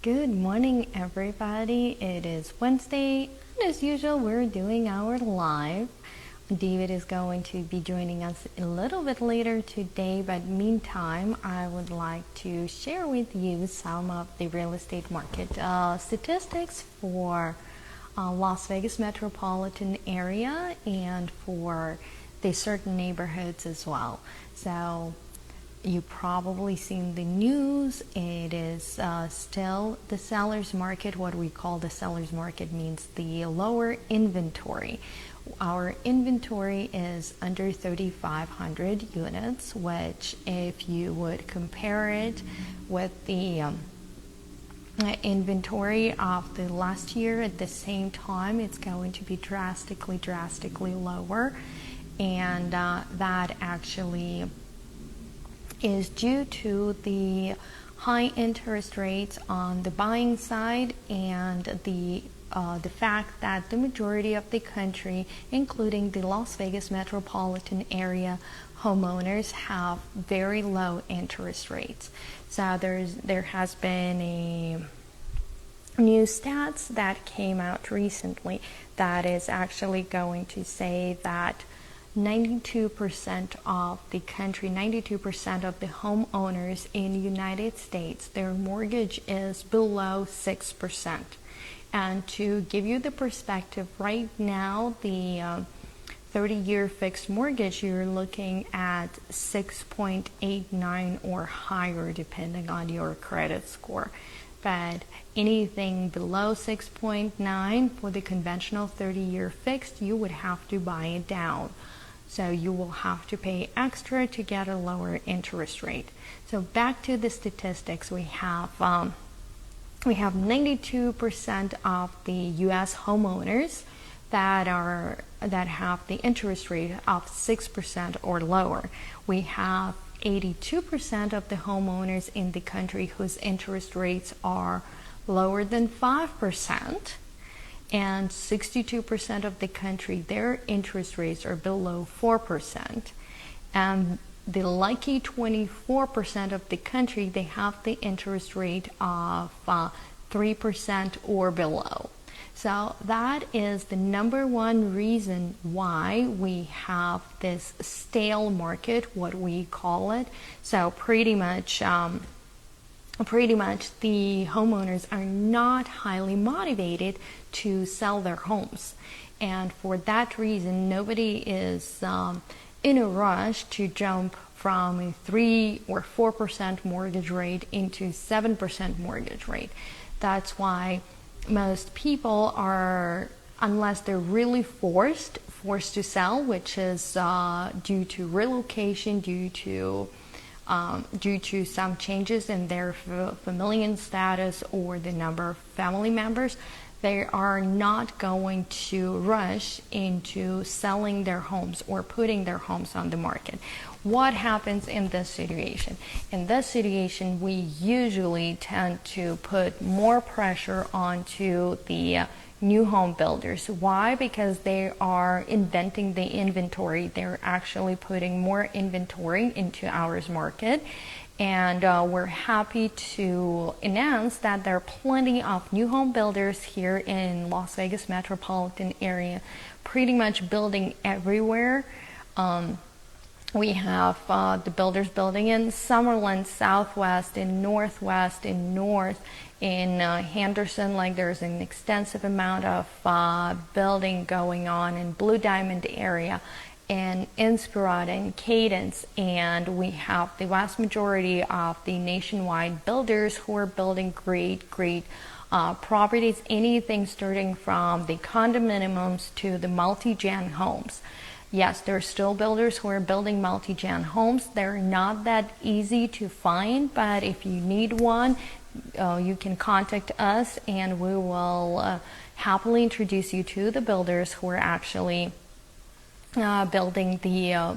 Good morning, everybody. It is Wednesday, and as usual, we're doing our live. David is going to be joining us a little bit later today, but meantime, I would like to share with you some of the real estate market statistics for Las Vegas metropolitan area and for the certain neighborhoods as well. So you've probably seen the news. It is still the seller's market. What we call the seller's market means the lower inventory. Our inventory is under 3,500 units, which if you would compare it with the inventory of the last year at the same time, it's going to be drastically lower. And that actually is due to the high interest rates on the buying side and the fact that the majority of the country, including the Las Vegas metropolitan area, homeowners have very low interest rates. So there has been a new stats that came out recently that is actually going to say that 92% of the country, 92% of the homeowners in the United States, their mortgage is below 6%. And to give you the perspective, right now, the 30-year fixed mortgage, you're looking at 6.89 or higher, depending on your credit score. But anything below 6.9 for the conventional 30-year fixed, you would have to buy it down. So you will have to pay extra to get a lower interest rate. So back to the statistics, we have 92% of the U.S. homeowners that have the interest rate of 6% or lower. We have 82% of the homeowners in the country whose interest rates are lower than 5%. And 62% of the country, their interest rates are below 4%. And the lucky 24% of the country, they have the interest rate of 3% or below. So that is the number one reason why we have this stale market, what we call it. So pretty much the homeowners are not highly motivated to sell their homes. And for that reason, nobody is in a rush to jump from a 3 or 4% mortgage rate into 7% mortgage rate. That's why most people are, unless they're really forced to sell, which is due to relocation, due to some changes in their familial status or the number of family members, they are not going to rush into selling their homes or putting their homes on the market. What happens in this situation? In this situation, we usually tend to put more pressure onto the new home builders. Why? Because they are inventing the inventory. They're actually putting more inventory into our market. And we're happy to announce that there are plenty of new home builders here in Las Vegas metropolitan area, pretty much building everywhere. We have the builders building in Summerlin, Southwest, in Northwest, in North, in Henderson. Like there's an extensive amount of building going on in Blue Diamond area, in Inspirata, and Cadence, and we have the vast majority of the nationwide builders who are building great properties, anything starting from the condominiums to the multi-gen homes. Yes, there are still builders who are building multi-gen homes. They're not that easy to find, but if you need one, you can contact us and we will happily introduce you to the builders who are actually building the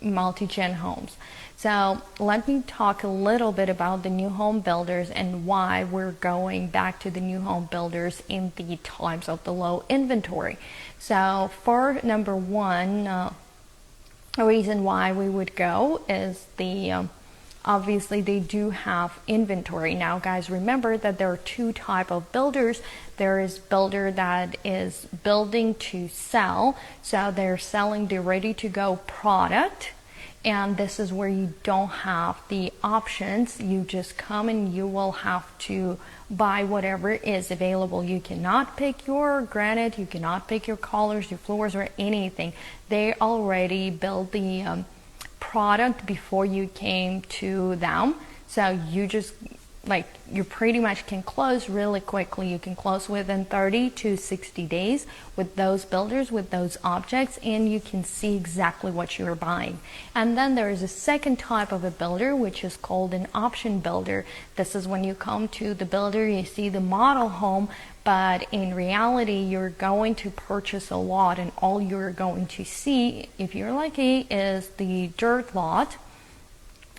multi-gen homes. So let me talk a little bit about the new home builders and why we're going back to the new home builders in the times of the low inventory. So for number one reason why we would go is the obviously they do have inventory. Now guys, remember that there are two types of builders. There is builder that is building to sell, so they're selling the ready to go product, and this is where you don't have the options. You just come and you will have to buy whatever is available. You cannot pick your granite, you cannot pick your colors, your floors, or anything. They already built the product before you came to them, so you just you pretty much can close really quickly. You can close within 30 to 60 days with those builders, with those objects, and you can see exactly what you're buying. And then there is a second type of a builder, which is called an option builder. This is when you come to the builder, you see the model home, but in reality you're going to purchase a lot, and all you're going to see, if you're lucky, is the dirt lot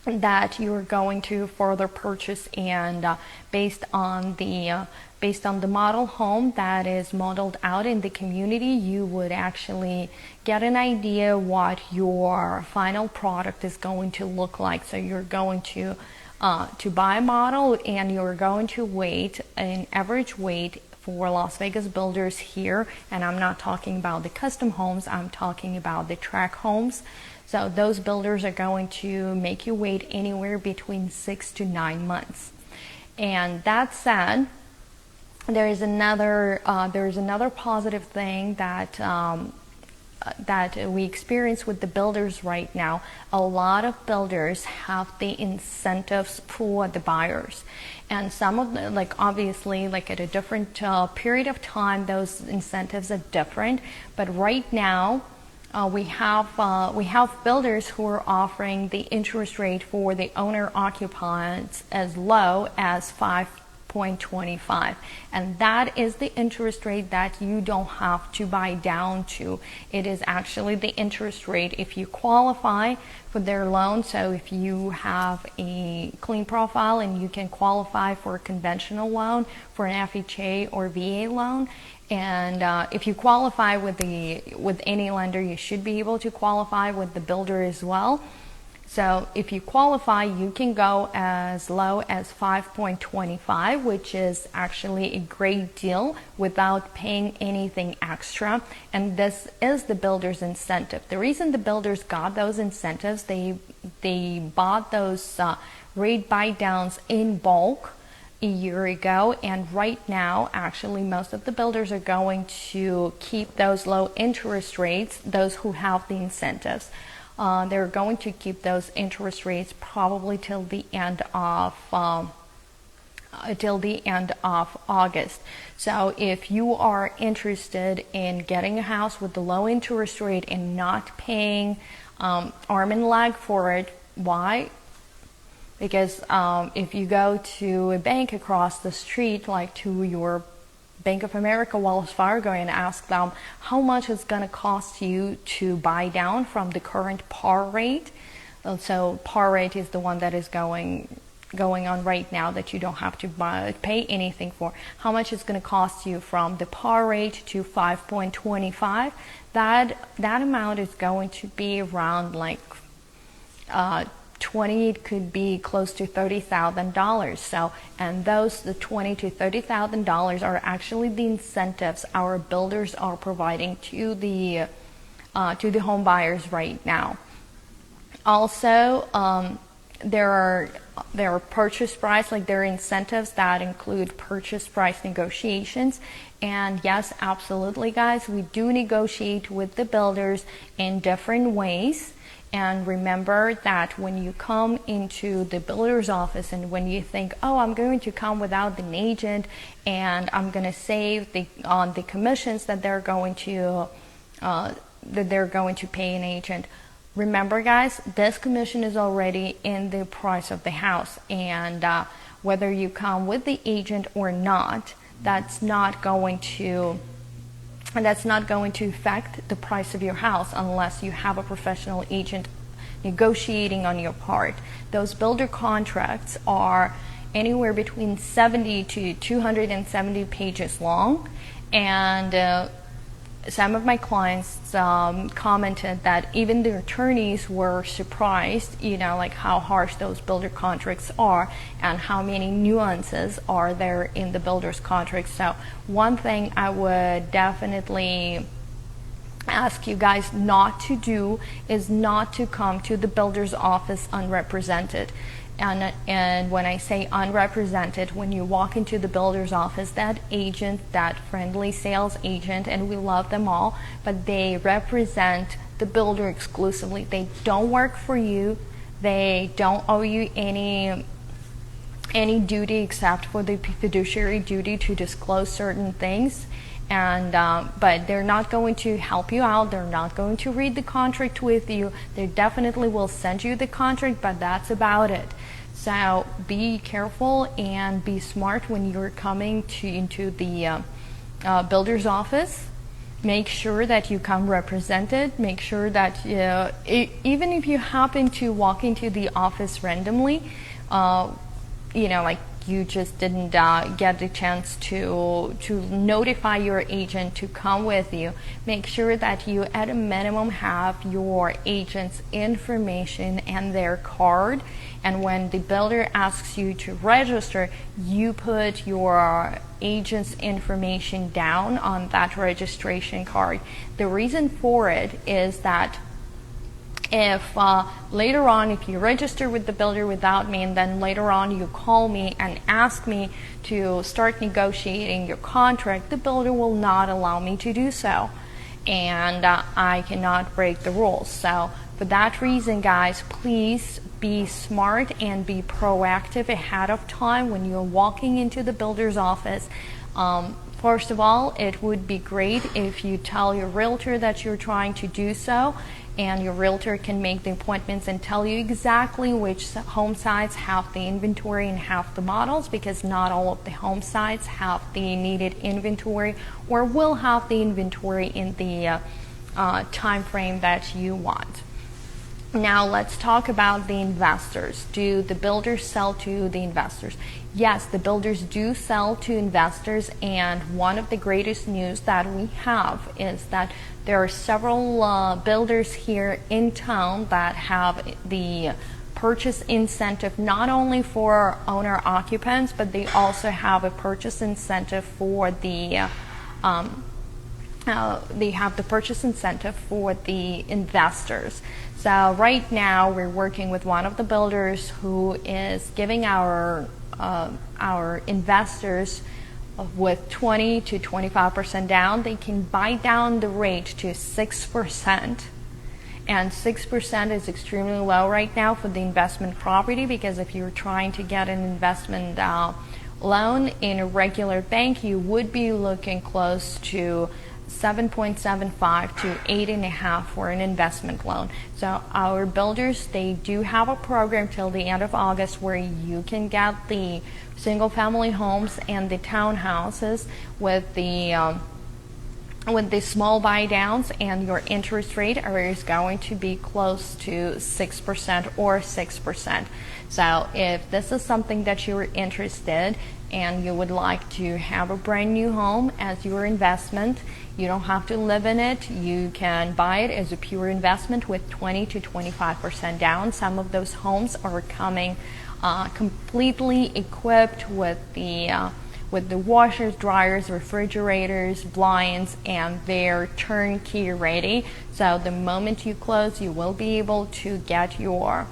that you're going to further purchase. And based on the model home that is modeled out in the community, you would actually get an idea what your final product is going to look like. So you're going to buy a model, and you're going to wait an average wait for Las Vegas builders here, and I'm not talking about the custom homes, I'm talking about the track homes. So those builders are going to make you wait anywhere between 6 to 9 months. And that said, there is another positive thing that we experience with the builders right now. A lot of builders have the incentives for the buyers, and some of them, obviously at a different period of time, those incentives are different. But right now, we have builders who are offering the interest rate for the owner occupants as low as 5.25, and that is the interest rate that you don't have to buy down to. It is actually the interest rate if you qualify for their loan. So if you have a clean profile and you can qualify for a conventional loan, for an FHA or VA loan, and if you qualify with any lender, you should be able to qualify with the builder as well. So if you qualify, you can go as low as 5.25, which is actually a great deal without paying anything extra. And this is the builder's incentive. The reason the builders got those incentives, they bought those rate buy downs in bulk a year ago, and right now actually most of the builders are going to keep those low interest rates, those who have the incentives. They're going to keep those interest rates probably till the end of August. So if you are interested in getting a house with the low interest rate and not paying arm and leg for it, why? Because if you go to a bank across the street, like to your Bank of America, Wells Fargo, and ask them how much it's going to cost you to buy down from the current par rate. So par rate is the one that is going on right now that you don't have to pay anything for. How much it's going to cost you from the par rate to 5.25? That amount is going to be around 20, it could be close to $30,000. So, and the $20,000 to $30,000 are actually the incentives our builders are providing to the home buyers right now. Also, there are purchase price, there are incentives that include purchase price negotiations. And yes, absolutely, guys, we do negotiate with the builders in different ways. And remember that when you come into the builder's office and when you think, oh, I'm going to come without an agent and I'm going to save on the commissions that they're going to pay an agent. Remember, guys, this commission is already in the price of the house, and whether you come with the agent or not, that's not going to affect the price of your house unless you have a professional agent negotiating on your part. Those builder contracts are anywhere between 70 to 270 pages long, and some of my clients commented that even the attorneys were surprised, like how harsh those builder contracts are and how many nuances are there in the builder's contracts. So one thing I would definitely ask you guys not to do is not to come to the builder's office unrepresented. And when I say unrepresented, when you walk into the builder's office, that agent, that friendly sales agent, and we love them all, but they represent the builder exclusively. They don't work for you. They don't owe you any duty except for the fiduciary duty to disclose certain things. And but they're not going to help you out. They're not going to read the contract with you. They definitely will send you the contract, but that's about it. So be careful and be smart when you're coming into the builder's office. Make sure that you come represented. Make sure that even if you happen to walk into the office randomly, like you just didn't get the chance to notify your agent to come with you, make sure that you at a minimum have your agent's information and their card. And when the builder asks you to register, you put your agent's information down on that registration card. The reason for it is that if later on, if you register with the builder without me, and then later on you call me and ask me to start negotiating your contract, the builder will not allow me to do so, and I cannot break the rules. So for that reason, guys, please be smart and be proactive ahead of time when you're walking into the builder's office. First of all, it would be great if you tell your realtor that you're trying to do so, and your realtor can make the appointments and tell you exactly which home sites have the inventory and have the models, because not all of the home sites have the needed inventory or will have the inventory in the time frame that you want. Now let's talk about the investors. Do the builders sell to the investors? Yes, the builders do sell to investors, and one of the greatest news that we have is that there are several builders here in town that have the purchase incentive not only for owner occupants, but they also have a purchase incentive for the investors. So right now we're working with one of the builders who is giving our investors with 20 to 25% down. They can buy down the rate to 6%, and 6% is extremely low right now for the investment property, because if you're trying to get an investment loan in a regular bank, you would be looking close to 7.75 to 8.5 for an investment loan. So our builders, they do have a program till the end of August where you can get the single family homes and the townhouses with the small buy downs, and your interest rate is going to be close to 6% or 6%. So if this is something that you're interested and you would like to have a brand new home as your investment, you don't have to live in it. You can buy it as a pure investment with 20 to 25% down. Some of those homes are coming completely equipped with the washers, dryers, refrigerators, blinds, and they're turnkey ready. So the moment you close, you will be able to get your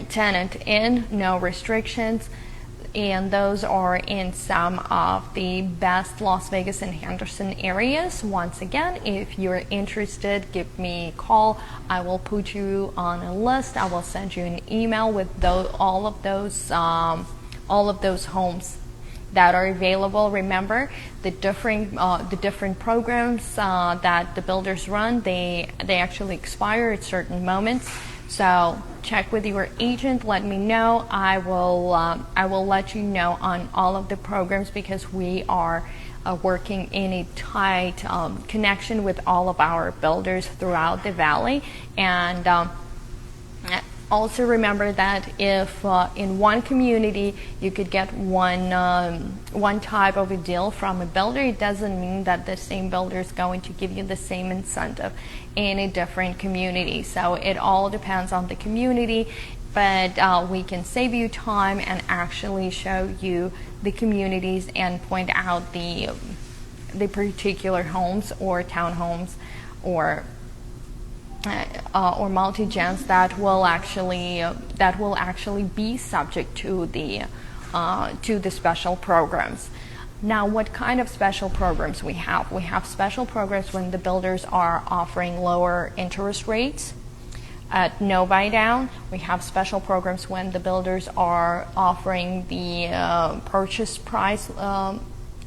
tenant in, no restrictions. And those are in some of the best Las Vegas and Henderson areas. Once again, if you're interested, give me a call. I will put you on a list. I will send you an email with all of those homes that are available. Remember, the different programs that the builders run, they actually expire at certain moments. So check with your agent. Let me know. I will let you know on all of the programs, because we are working in a tight connection with all of our builders throughout the valley. And also remember that if in one community you could get one type of a deal from a builder, it doesn't mean that the same builder is going to give you the same incentive in a different community. So it all depends on the community, but we can save you time and actually show you the communities and point out the particular homes or townhomes or multi-gens that will actually be subject to the special programs. Now, what kind of special programs we have? We have special programs when the builders are offering lower interest rates at no buy down. We have special programs when the builders are offering the purchase price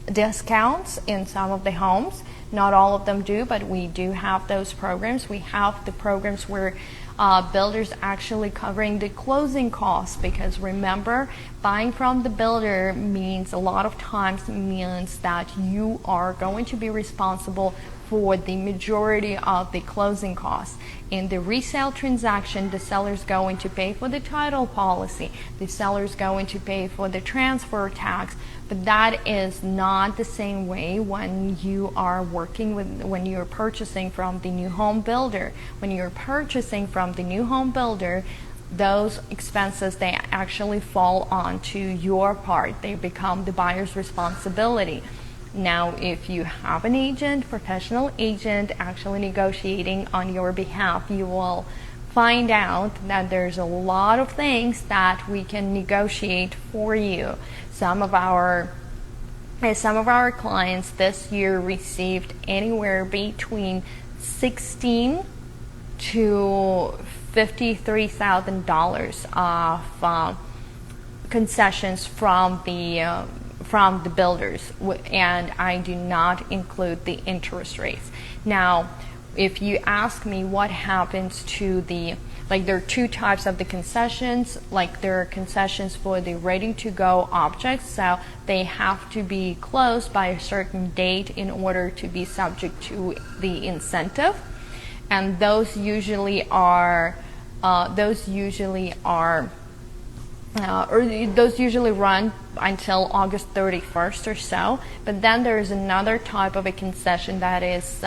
discounts in some of the homes. Not all of them do, but we do have those programs. We have the programs where builders actually covering the closing costs, because remember, buying from the builder means a lot of times means that you are going to be responsible for the majority of the closing costs. In the resale transaction, the seller is going to pay for the title policy, the seller is going to pay for the transfer tax, but that is not the same way when you are when you're purchasing from the new home builder. When you're purchasing from the new home builder, those expenses, they actually fall onto your part. They become the buyer's responsibility. Now, if you have an agent, professional agent, actually negotiating on your behalf, you will find out that there's a lot of things that we can negotiate for you. Some of our clients this year received anywhere between $16,000 to $53,000 of concessions from the builders, and I do not include the interest rates. Now, if you ask me what happens to there are two types of the concessions. Like, there are concessions for the ready-to-go objects, so they have to be closed by a certain date in order to be subject to the incentive, and those usually run until August 31st or so. But then there's another type of a concession that is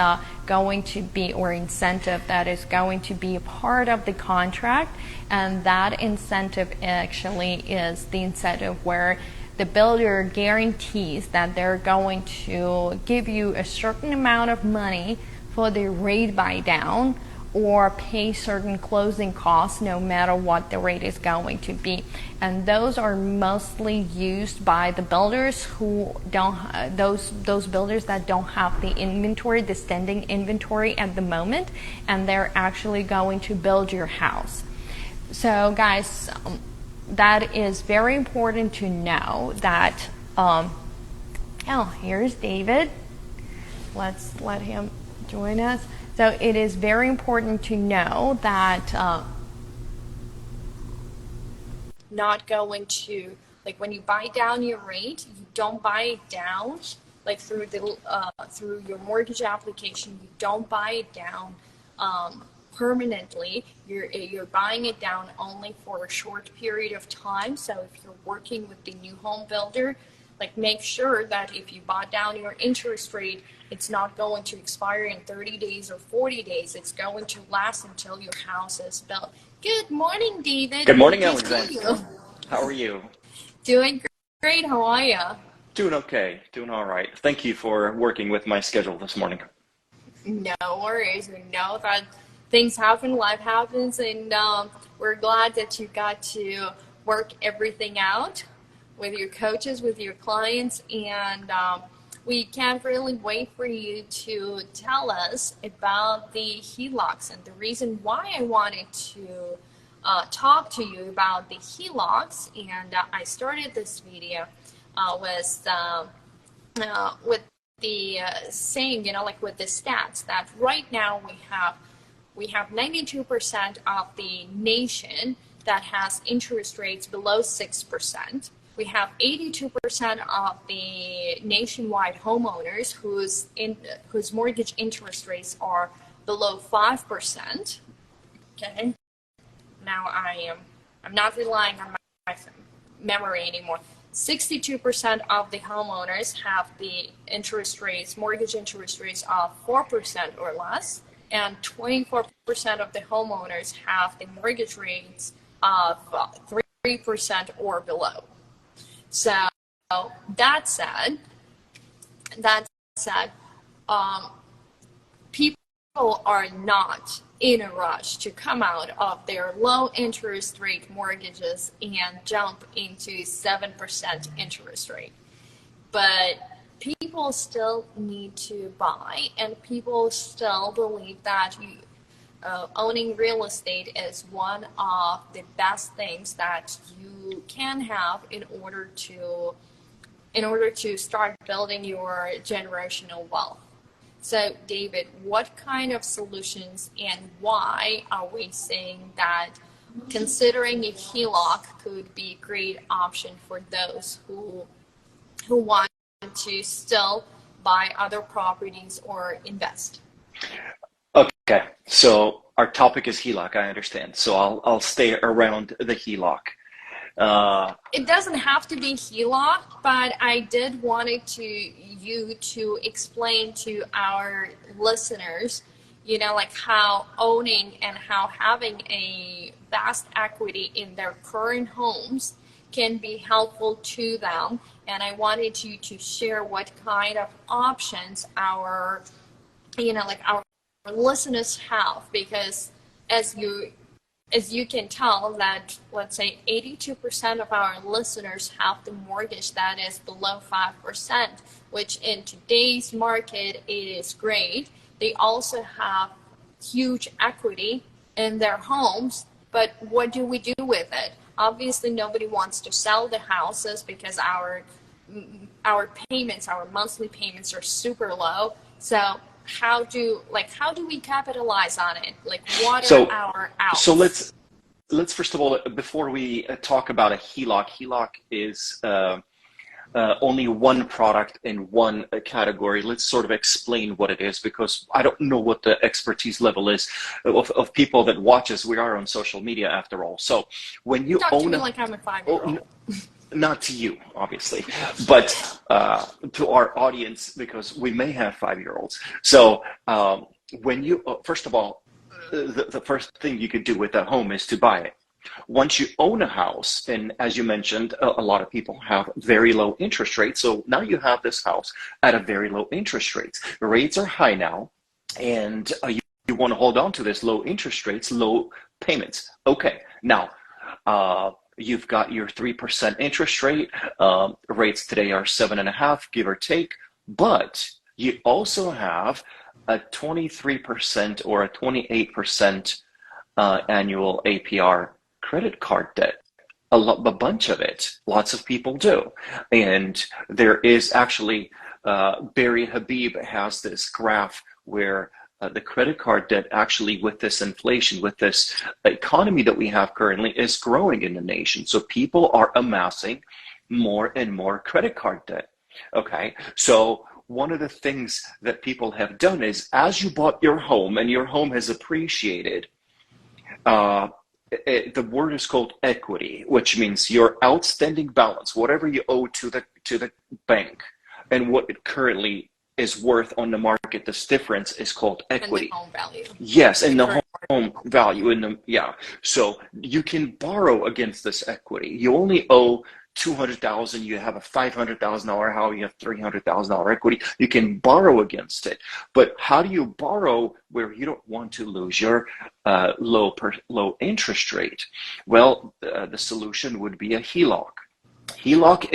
going to be, or incentive that is going to be a part of the contract, and that incentive actually is the incentive where the builder guarantees that they're going to give you a certain amount of money for the rate buy down, or pay certain closing costs no matter what the rate is going to be. And those are mostly used by the builders who don't, those builders that don't have the inventory, the standing inventory at the moment, and they're actually going to build your house. So guys, that is very important to know that, here's David. Let's let him join us. So it is very important to know that not going to, like, when you buy down your rate, you don't buy it down like through your mortgage application. You don't buy it down permanently. You're buying it down only for a short period of time. So if you're working with the new home builder, like, make sure that if you bought down your interest rate, it's not going to expire in 30 days or 40 days. It's going to last until your house is built. Good morning, David. Good morning, Alexandra. How are you? Doing great. How are you? Doing okay. Doing all right. Thank you for working with my schedule this morning. No worries. We know that things happen, life happens, and we're glad that you got to work everything out with your coaches, with your clients, and we can't really wait for you to tell us about the HELOCs. And the reason why I wanted to talk to you about the HELOCs, and I started this video was with the saying, like with the stats, that right now we have 92% of the nation that has interest rates below 6%. We have 82% of the nationwide homeowners whose mortgage interest rates are below 5%. Okay. now I'm not relying on my memory anymore. 62% of the homeowners have the mortgage interest rates of 4% or less, and 24% of the homeowners have the mortgage rates of 3% or below. So that said, people are not in a rush to come out of their low interest rate mortgages and jump into 7% interest rate. But people still need to buy, and people still believe that owning real estate is one of the best things that you can have in order to start building your generational wealth. So, David, what kind of solutions and why are we saying that considering a HELOC could be a great option for those who want to still buy other properties or invest? Okay, so our topic is HELOC, I understand. So I'll stay around the HELOC. It doesn't have to be HELOC, but I did wanted you to explain to our listeners, like how owning and how having a vast equity in their current homes can be helpful to them. And I wanted you to share what kind of options our listeners have, because as you can tell that, let's say 82% of our listeners have the mortgage that is below 5%, which in today's market, it is great. They also have huge equity in their homes, but what do we do with it? Obviously, nobody wants to sell the houses because our monthly payments are super low. So how do we capitalize on it? Like, what are our outs? So let's first of all, before we talk about a HELOC is only one product in one category. Let's sort of explain what it is, because I don't know what the expertise level is of people that watch us. We are on social media after all. So when you Talk to me like I'm a 5-year-old. Not to you, obviously, but to our audience, because we may have 5-year-olds. So when you, first of all, the first thing you could do with a home is to buy it. Once you own a house, and as you mentioned, a lot of people have very low interest rates. So now you have this house at a very low interest rates. The rates are high now, and you want to hold on to this low interest rates, low payments. Okay, now you've got your 3% interest rate. Rates today are 7.5, give or take. But you also have a 23% or a 28% annual APR credit card debt. A bunch of it. Lots of people do. And there is actually, Barry Habib has this graph where the credit card debt actually, with this inflation, with this economy that we have currently, is growing in the nation. So people are amassing more and more credit card debt. Okay, so one of the things that people have done is, as you bought your home and your home has appreciated, the word is called equity, which means your outstanding balance, whatever you owe to the bank, and what it currently is worth on the market. This difference is called equity. And the home value. Yes, and the home value So you can borrow against this equity. You only owe $200,000. You have a $500,000 house. You have $300,000 equity. You can borrow against it. But how do you borrow where you don't want to lose your low interest rate? Well, the solution would be a HELOC. HELOC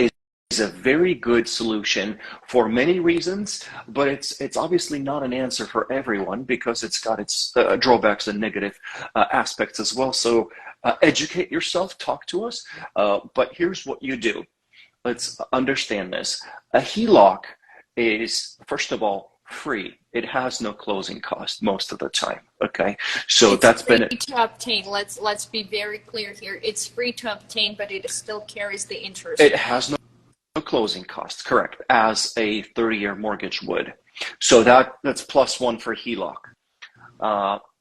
is a very good solution for many reasons, but it's obviously not an answer for everyone, because it's got its drawbacks and negative aspects as well. So educate yourself, talk to us, but here's what you do. Let's understand this. A HELOC is, first of all, free. It has no closing cost most of the time. Okay, so it's free to obtain. Let's be very clear here. It's free to obtain, but it still carries the interest. It has no closing costs, correct, as a 30-year mortgage would. So that's +1 for HELOC.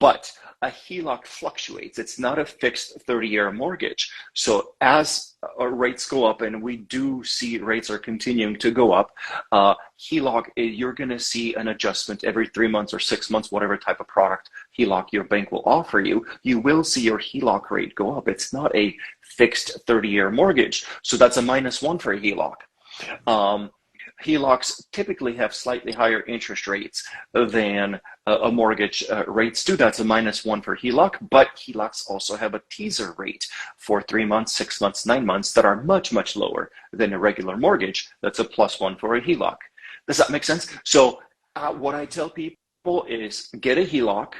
But a HELOC fluctuates. It's not a fixed 30-year mortgage. So as rates go up, and we do see rates are continuing to go up, HELOC, you're going to see an adjustment every 3 months or 6 months, whatever type of product HELOC your bank will offer you. You will see your HELOC rate go up. It's not a fixed 30-year mortgage. So that's a -1 for a HELOC. HELOCs typically have slightly higher interest rates than a mortgage rates do. That's a -1 for HELOC, but HELOCs also have a teaser rate for 3 months, 6 months, 9 months that are much, much lower than a regular mortgage. That's a +1 for a HELOC. Does that make sense? So what I tell people is get a HELOC.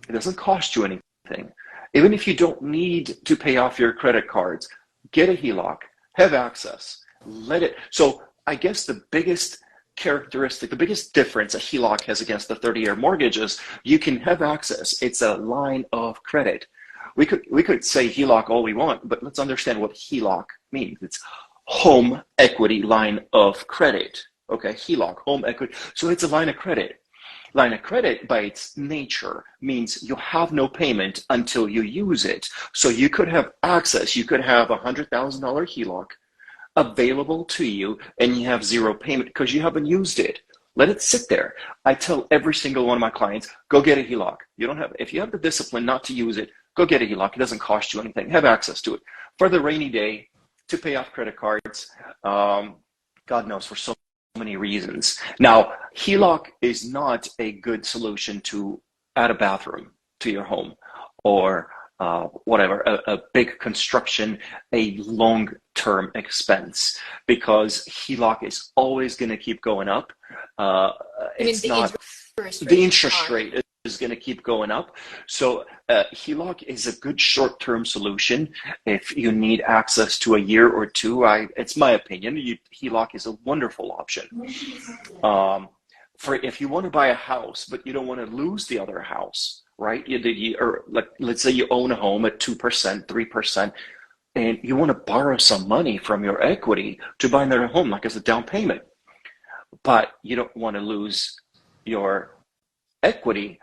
It doesn't cost you anything. Even if you don't need to pay off your credit cards, get a HELOC, have access, let it. So I guess the biggest characteristic, the biggest difference a HELOC has against the 30-year mortgage is you can have access. It's a line of credit. We could say HELOC all we want, but let's understand what HELOC means. It's home equity line of credit. Okay, HELOC, home equity. So it's a line of credit. Line of credit by its nature means you have no payment until you use it. So you could have access. You could have a $100,000 HELOC available to you and you have zero payment because you haven't used it. Let it sit there. I tell every single one of my clients, go get a HELOC. If you have the discipline not to use it, go get a HELOC. It doesn't cost you anything. Have access to it for the rainy day, to pay off credit cards. God knows, for so many reasons. Now, HELOC is not a good solution to add a bathroom to your home or whatever, a big construction, a long-term expense, because HELOC is always going to keep going up. The interest rate is going to keep going up. So HELOC is a good short-term solution if you need access to a year or two. It's my opinion. HELOC is a wonderful option. For if you want to buy a house, but you don't want to lose the other house, right? Or like, let's say you own a home at 2%, 3%, and you want to borrow some money from your equity to buy another home, like as a down payment, but you don't want to lose your equity.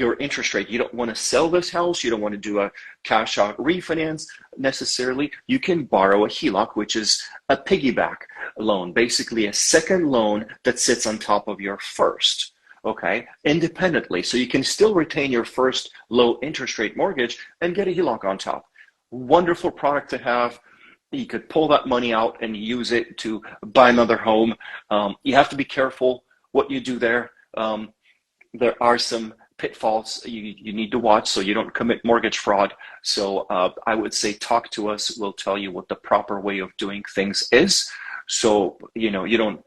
Your interest rate. You don't want to sell this house. You don't want to do a cash out refinance necessarily. You can borrow a HELOC, which is a piggyback loan, basically a second loan that sits on top of your first, okay, independently. So you can still retain your first low interest rate mortgage and get a HELOC on top. Wonderful product to have. You could pull that money out and use it to buy another home. You have to be careful what you do there. There are some pitfalls you need to watch so you don't commit mortgage fraud. So I would say talk to us. We'll tell you what the proper way of doing things is. So, you don't,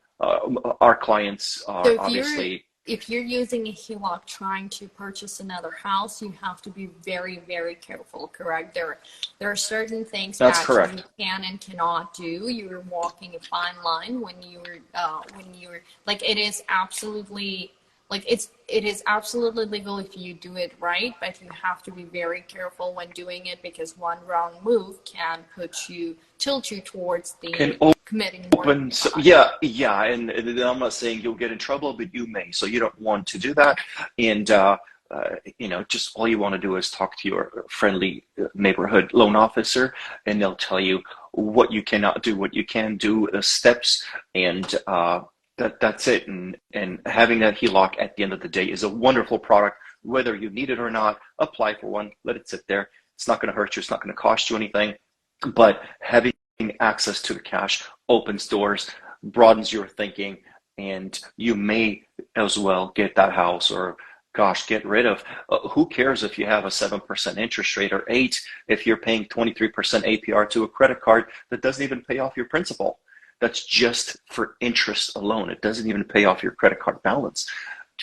our clients are so obviously. If you're using a HELOC trying to purchase another house, you have to be very, very careful, correct? There are certain things that you can and cannot do. You're walking a fine line when you're like, it is absolutely legal if you do it right, but you have to be very careful when doing it, because one wrong move can tilt you towards committing more. So, yeah, and I'm not saying you'll get in trouble, but you may. So you don't want to do that, and just all you want to do is talk to your friendly neighborhood loan officer, and they'll tell you what you cannot do, what you can do, the steps, and that's it. And having that HELOC at the end of the day is a wonderful product. Whether you need it or not, apply for one, let it sit there. It's not going to hurt you. It's not going to cost you anything. But having access to the cash opens doors, broadens your thinking, and you may as well get that house, or get rid of. Who cares if you have a 7% interest rate or 8% if you're paying 23% APR to a credit card that doesn't even pay off your principal? That's just for interest alone. It doesn't even pay off your credit card balance.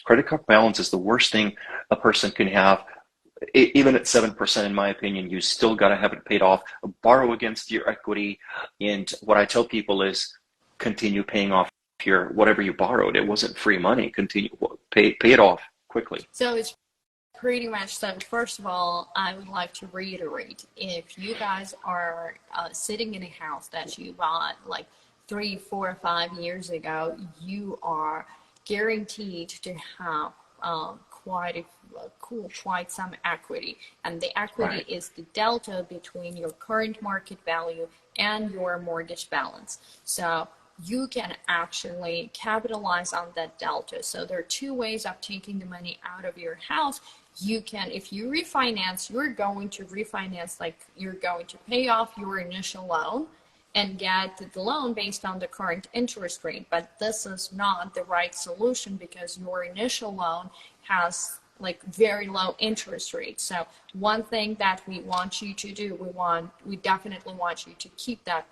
Credit card balance is the worst thing a person can have. Even at 7%, in my opinion, you still got to have it paid off. Borrow against your equity. And what I tell people is continue paying off your whatever you borrowed. It wasn't free money. Continue, pay it off quickly. So it's pretty much so. First of all, I would like to reiterate, if you guys are sitting in a house that you bought like 3, 4, 5 years ago, you are guaranteed to have quite some equity, and the equity is the delta between your current market value and your mortgage balance. So you can actually capitalize on that delta. So there are two ways of taking the money out of your house. You can, if you refinance, you're going to refinance, like you're going to pay off your initial loan and get the loan based on the current interest rate. But this is not the right solution because your initial loan has like very low interest rates. So one thing that we want you to do, we definitely want you to keep that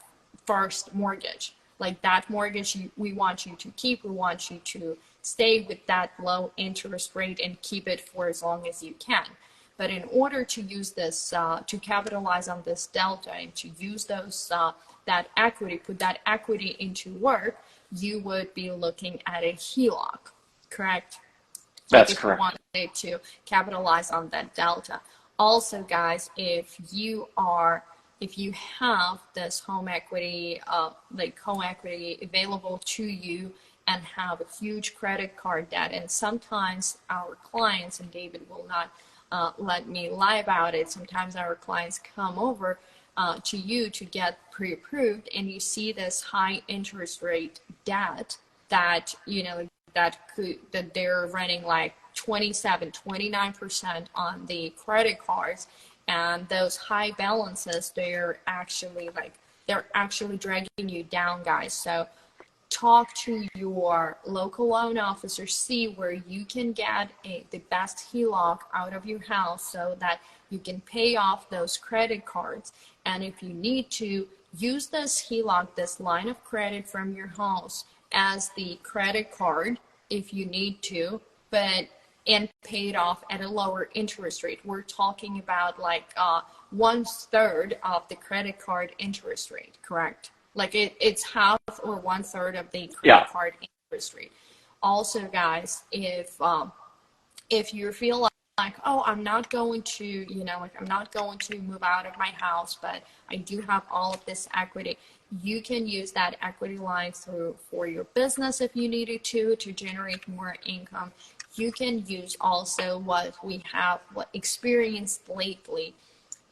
first mortgage. Like that mortgage, we want you to keep. We want you to stay with that low interest rate and keep it for as long as you can. But in order to use this, to capitalize on this delta and to use that equity, put that equity into work, you would be looking at a HELOC, correct? That's correct. If you wanted to capitalize on that delta. Also, guys, if you have this home equity, home equity available to you and have a huge credit card debt, and sometimes our clients, and David will not let me lie about it, sometimes our clients come over to you to get pre-approved, and you see this high interest rate debt that, that they're running like 27-29% on the credit cards, and those high balances, they're actually dragging you down, guys. So talk to your local loan officer, see where you can get the best HELOC out of your house so that you can pay off those credit cards. And if you need to, use this HELOC, this line of credit from your house, as the credit card if you need to, and pay it off at a lower interest rate. We're talking about like 1/3 of the credit card interest rate, correct? Like it's half or 1/3 of the credit card interest rate. Also, guys, if you feel like, oh, I'm not going to, I'm not going to move out of my house, but I do have all of this equity, you can use that equity line for your business if you needed to generate more income. You can use also what experienced lately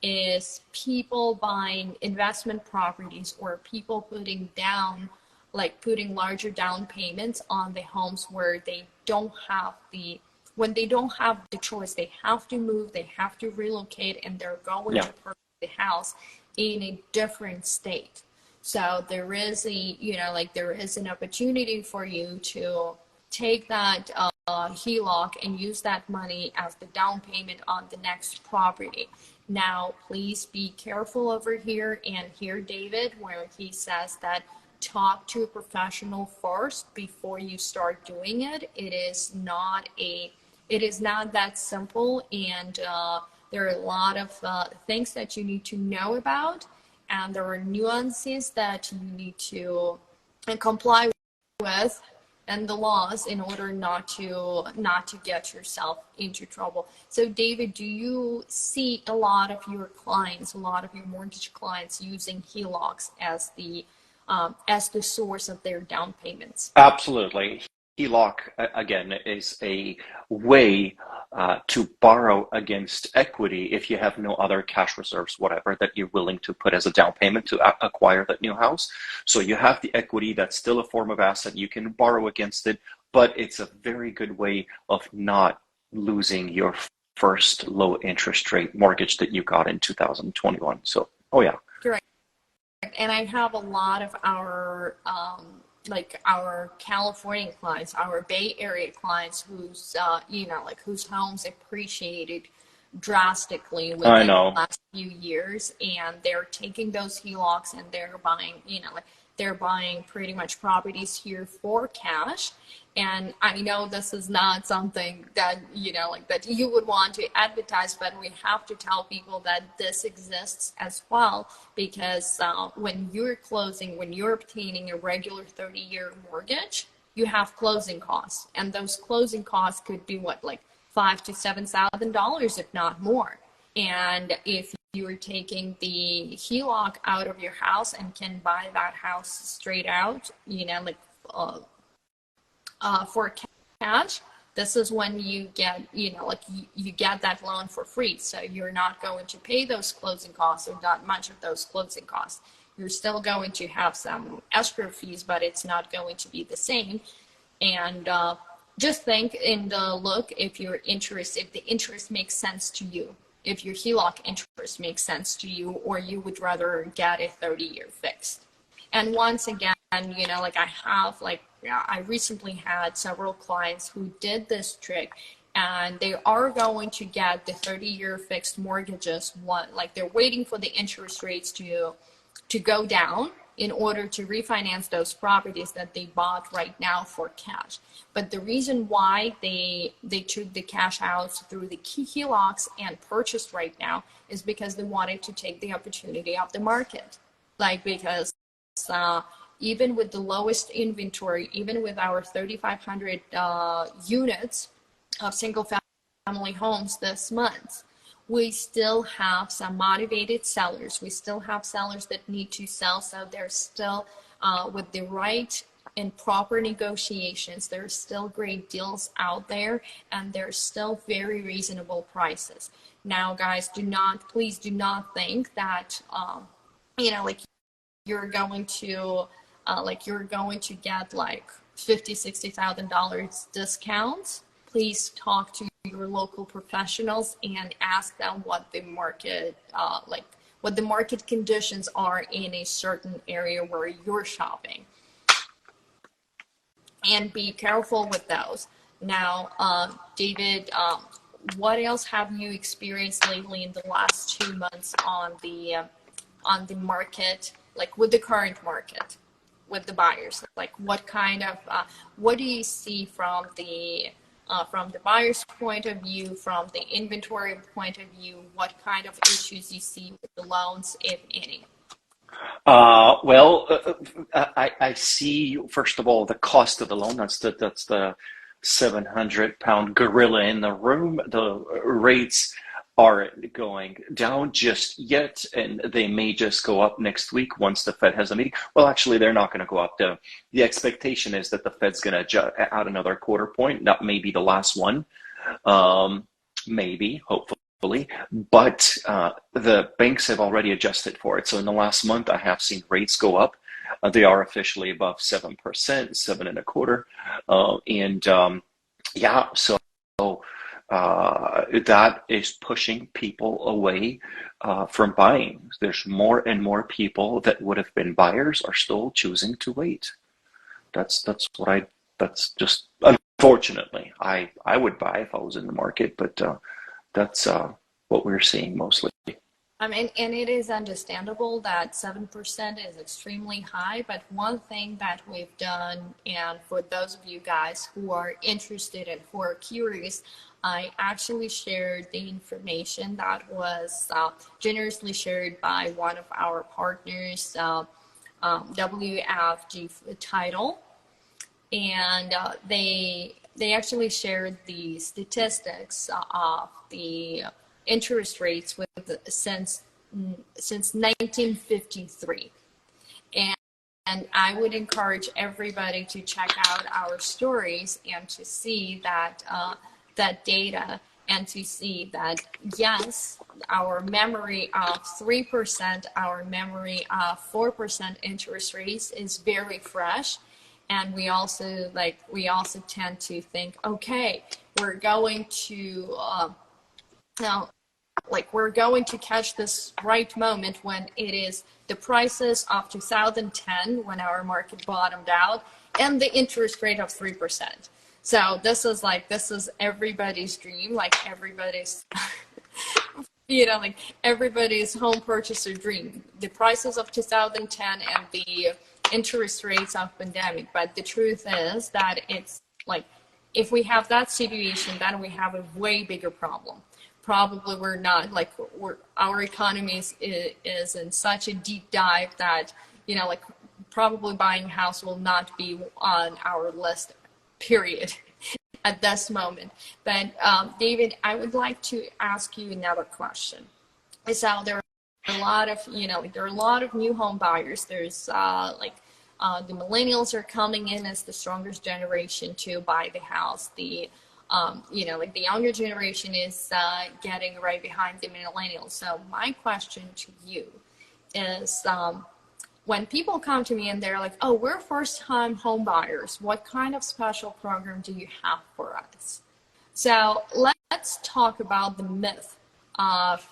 is people buying investment properties or people putting larger down payments on the homes where when they don't have the choice, they have to move, they have to relocate, and they're going to purchase the house in a different state. So there is there is an opportunity for you to take that HELOC and use that money as the down payment on the next property. Now, please be careful over here and hear David where he says that talk to a professional first before you start doing it. It is not that simple, and there are a lot of things that you need to know about, and there are nuances that you need to comply with and the laws in order not to get yourself into trouble. So David, do you see a lot of your mortgage clients using HELOCs as the source of their down payments? Absolutely. HELOC, again, is a way to borrow against equity if you have no other cash reserves, whatever, that you're willing to put as a down payment to acquire that new house. So you have the equity, that's still a form of asset. You can borrow against it, but it's a very good way of not losing your first low interest rate mortgage that you got in 2021. So, oh yeah. Correct. And I have a lot of our California clients, our Bay Area clients whose homes appreciated drastically within the last few years, and they're taking those HELOCs and they're buying pretty much properties here for cash. And I know this is not something that that you would want to advertise, but we have to tell people that this exists as well, because when you're obtaining a regular 30-year mortgage, you have closing costs, and those closing costs could be $5,000 to $7,000, if not more. And if you are taking the HELOC out of your house and can buy that house straight out, for cash, this is when you get, like you get that loan for free. So you're not going to pay those closing costs, or not much of those closing costs. You're still going to have some escrow fees, but it's not going to be the same. And just think in the look, if the interest makes sense to you, if your HELOC interest makes sense to you, or you would rather get a 30-year fixed. And once again, like I recently had several clients who did this trick, and they are going to get the 30-year fixed mortgages. Like they're waiting for the interest rates to go down in order to refinance those properties that they bought right now for cash. But the reason why they took the cash out through the HELOCs and purchased right now is because they wanted to take the opportunity of the market. Like, because even with the lowest inventory, even with our 3,500 units of single family homes this month, we still have some motivated sellers. We still have sellers that need to sell. So there's still, with the right and proper negotiations, there's still great deals out there, and there's still very reasonable prices. Now, guys, please do not think that, like you're going to get like $50,000-$60,000 discounts. Please talk to your local professionals and ask them what the market what the market conditions are in a certain area where you're shopping, and be careful with those. Now, David, what else have you experienced lately in the last 2 months on the market, like with the current market, with the buyers? Like what kind of what do you see from the buyer's point of view, from the inventory point of view? What kind of issues you see with the loans, if any? I see, first of all, the cost of the loan. That's the 700-pound gorilla in the room. The rates aren't going down just yet, and they may just go up next week once the Fed has a meeting. Well, actually, they're not going to go up. The expectation is that the Fed's going to add another quarter point, not maybe the last one, maybe, hopefully, but the banks have already adjusted for it. So in the last month, I have seen rates go up. They are officially above 7%, 7.25%, so that is pushing people away from buying. There's more and more people that would have been buyers are still choosing to wait. That's just, unfortunately, I would buy if I was in the market, but that's what we're seeing mostly. And it is understandable that 7% is extremely high, but one thing that we've done, and for those of you guys who are interested and who are curious, I actually shared the information that was generously shared by one of our partners, WFG Title, and they actually shared the statistics of the interest rates since 1953, and I would encourage everybody to check out our stories and to see that data, and to see that yes, our memory of 3%, our memory of 4% interest rates is very fresh, and we also tend to think, okay, we're going to we're going to catch this right moment when it is the prices of 2010, when our market bottomed out, and the interest rate of 3%. So this is everybody's dream, like everybody's, everybody's home purchaser dream. The prices of 2010 and the interest rates of pandemic. But the truth is that it's like, if we have that situation, then we have a way bigger problem. Probably we're not, our economy is in such a deep dive that, probably buying a house will not be on our list, period, at this moment. But David, I would like to ask you another question. So there are a lot of, there are a lot of new home buyers. There's the millennials are coming in as the strongest generation to buy the house. The like the younger generation is getting right behind the millennials. So my question to you is, when people come to me and they're like, oh, we're first-time home buyers, what kind of special program do you have for us? So let's talk about the myth of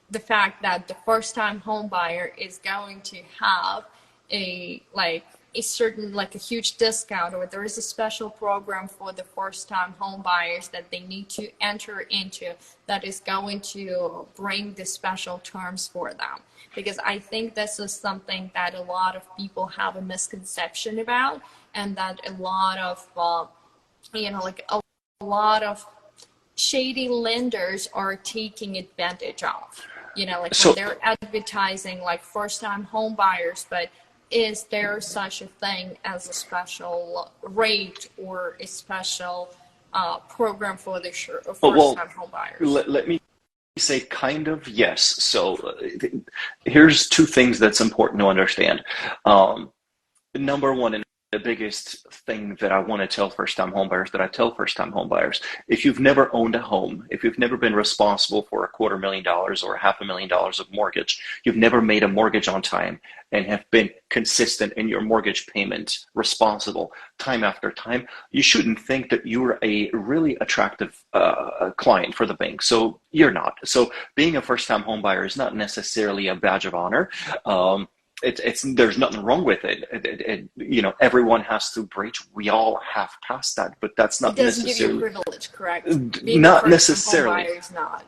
the fact that the first-time home buyer is going to have a certain, like a huge discount, or there is a special program for the first-time home buyers that they need to enter into that is going to bring the special terms for them. Because I think this is something that a lot of people have a misconception about, and that a lot of, a lot of shady lenders are taking advantage of. When they're advertising like first-time home buyers, but is there such a thing as a special rate or a special program for the first-time home buyers? Let me say kind of yes. So here's two things that's important to understand. Number one, and the biggest thing that I want to tell first-time home buyers, if you've never owned a home, if you've never been responsible for $250,000 or $500,000 of mortgage, you've never made a mortgage on time and have been consistent in your mortgage payment, responsible time after time, you shouldn't think that you're a really attractive client for the bank. So you're not. So being a first-time home buyer is not necessarily a badge of honor. There's nothing wrong with it. Everyone has to breach. We all have passed that, but that's not necessarily. It doesn't give you privilege, correct? Not necessarily. Home buyer is not.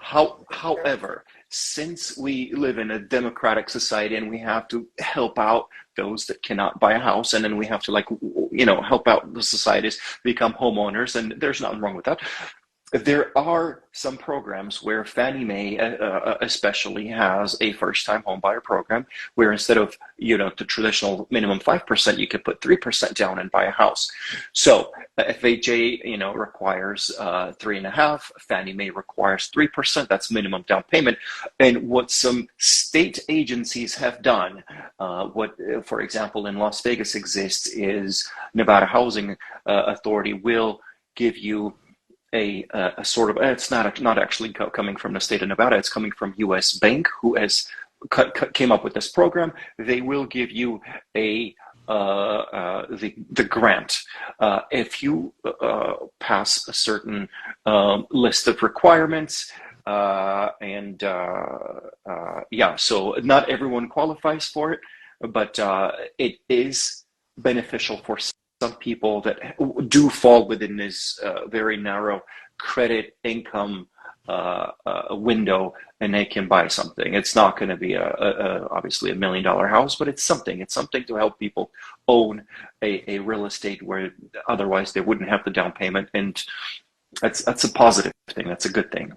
However, since we live in a democratic society and we have to help out those that cannot buy a house, and then we have to help out the societies become homeowners, and there's nothing wrong with that. There are some programs where Fannie Mae especially has a first-time homebuyer program where instead of the traditional minimum 5%, you could put 3% down and buy a house. So FHA requires 3.5%, Fannie Mae requires 3%. That's minimum down payment. And what some state agencies have done, for example in Las Vegas exists, is Nevada Housing Authority will give you a sort of, it's not actually coming from the state of Nevada, it's coming from U.S. Bank, who has came up with this program. They will give you the grant if you pass a certain list of requirements, so not everyone qualifies for it, but it is beneficial for some people that do fall within this very narrow credit income window, and they can buy something. It's not going to be obviously $1 million house, but it's something. It's something to help people own a real estate where otherwise they wouldn't have the down payment, and that's a positive thing. That's a good thing.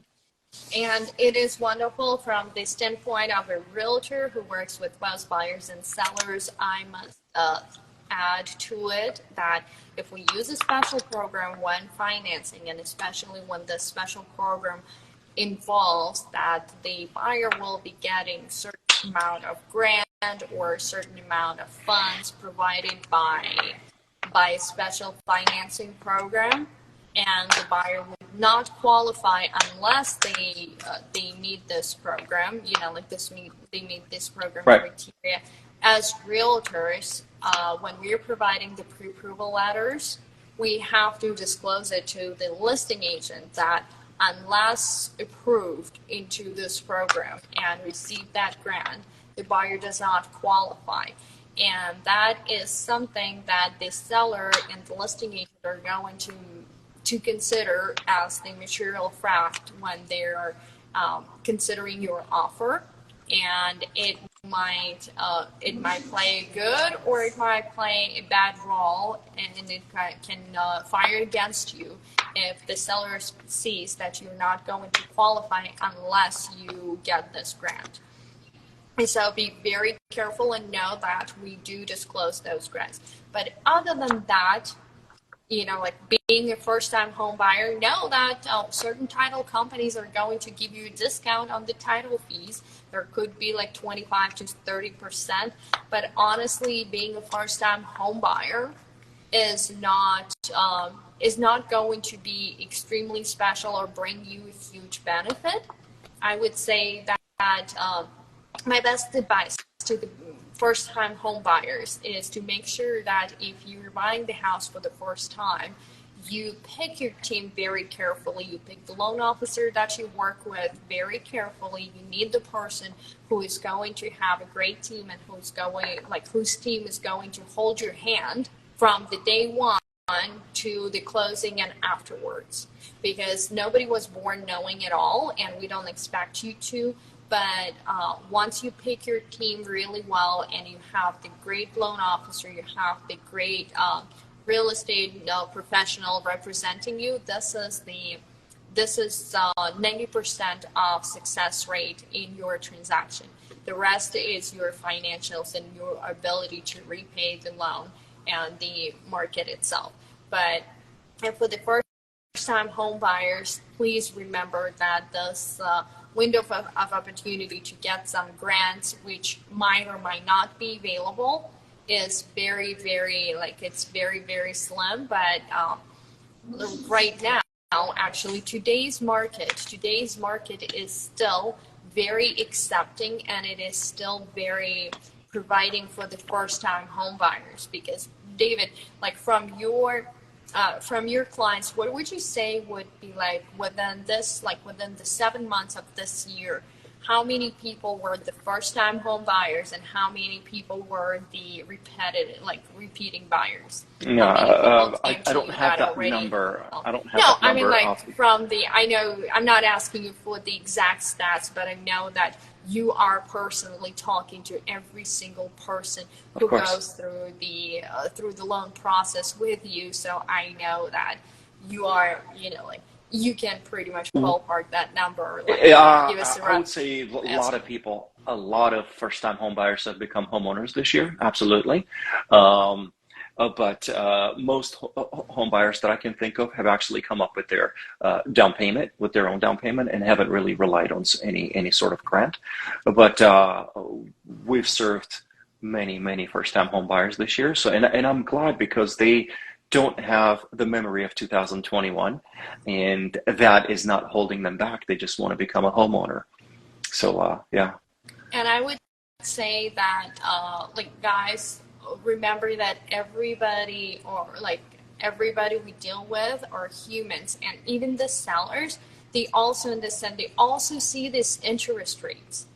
And it is wonderful from the standpoint of a realtor who works with both buyers and sellers. I must add to it that if we use a special program when financing, and especially when the special program involves that the buyer will be getting a certain amount of grant or a certain amount of funds provided by a special financing program, and the buyer would not qualify unless they meet this program, they meet this program criteria. As realtors, when we're providing the pre-approval letters, we have to disclose it to the listing agent that unless approved into this program and receive that grant, the buyer does not qualify. And that is something that the seller and the listing agent are going to consider as the material fact when they're considering your offer. And it might play a good or it might play a bad role, and it can fire against you if the seller sees that you're not going to qualify unless you get this grant. And so be very careful and know that we do disclose those grants. But other than that, being a first-time home buyer, know that certain title companies are going to give you a discount on the title fees. There could be 25 to 30%. But honestly, being a first-time home buyer is not is not going to be extremely special or bring you a huge benefit. I would say that my best advice to the first-time home buyers is to make sure that if you're buying the house for the first time, you pick your team very carefully. You pick the loan officer that you work with very carefully. You need the person who is going to have a great team and whose team is going to hold your hand from the day one to the closing and afterwards, because nobody was born knowing it all, and we don't expect you to. But once you pick your team really well and you have the great loan officer, you have the great real estate professional representing you, this is 90% of success rate in your transaction. The rest is your financials and your ability to repay the loan and the market itself. But for the first-time home buyers, please remember that this window of opportunity to get some grants, which might or might not be available, is very, very, it's very, very slim. But right now, actually, today's market is still very accepting, and it is still very providing for the first-time home buyers. Because David, from your clients, what would you say would be within the 7 months of this year, how many people were the first-time home buyers and how many people were the repeating buyers? No, I don't have that number. I don't have that number. I know, I'm not asking you for the exact stats, but I know that you are personally talking to every single person who goes through the loan process with you. So I know that you are, you can pretty much ballpark that number. Give us a rough, I would say a lot of first-time home buyers have become homeowners this year. Absolutely. But most home buyers that I can think of have actually come up with their down payment, with their own down payment, and haven't really relied on any sort of grant. But we've served many first-time home buyers this year. So, and I'm glad, because they don't have the memory of 2021, and that is not holding them back. They just want to become a homeowner. So yeah. And I would say that guys, remember that everybody we deal with are humans, and even the sellers, they also see these interest rates.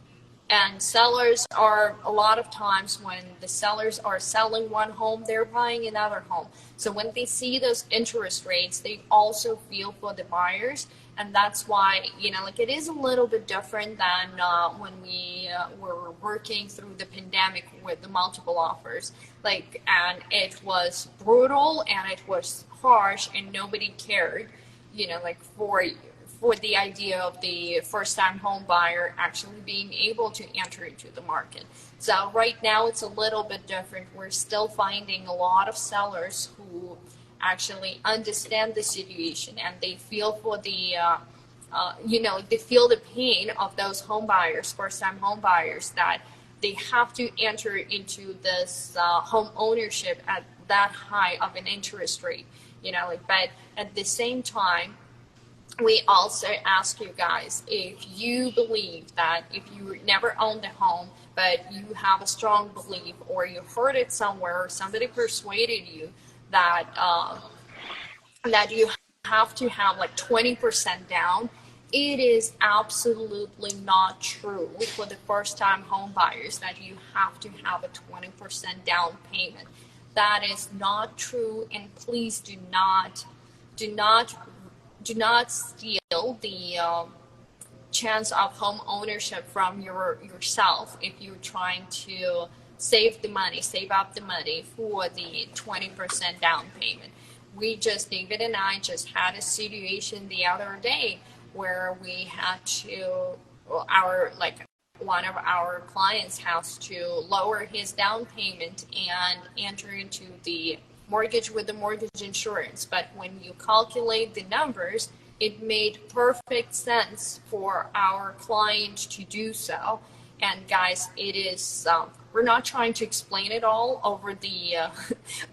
And sellers are, a lot of times when the sellers are selling one home, they're buying another home. So when they see those interest rates, they also feel for the buyers. And that's why, it is a little bit different than when we were working through the pandemic with the multiple offers. And it was brutal and it was harsh and nobody cared, for the idea of the first-time home buyer actually being able to enter into the market. So right now it's a little bit different. We're still finding a lot of sellers who actually understand the situation, and they feel for the, they feel the pain of those home buyers, first-time home buyers, that they have to enter into this home ownership at that high of an interest rate, but at the same time, we also ask you guys, if you believe that if you never owned a home, but you have a strong belief, or you heard it somewhere, or somebody persuaded you that that you have to have 20% down, it is absolutely not true for the first-time home buyers that you have to have a 20% down payment. That is not true, and please do not steal the chance of home ownership from yourself if you're trying to save up the money for the 20% down payment. David and I just had a situation the other day where we had to, one of our clients has to lower his down payment and enter into the mortgage with the mortgage insurance. But when you calculate the numbers, it made perfect sense for our client to do so. And guys, it is, we're not trying to explain it all over the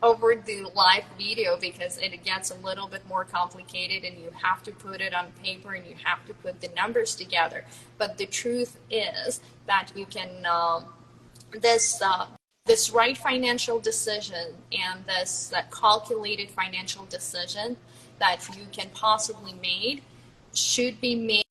over the live video, because it gets a little bit more complicated and you have to put it on paper and you have to put the numbers together. But the truth is that you can, this right financial decision and this calculated financial decision that you can possibly make should be made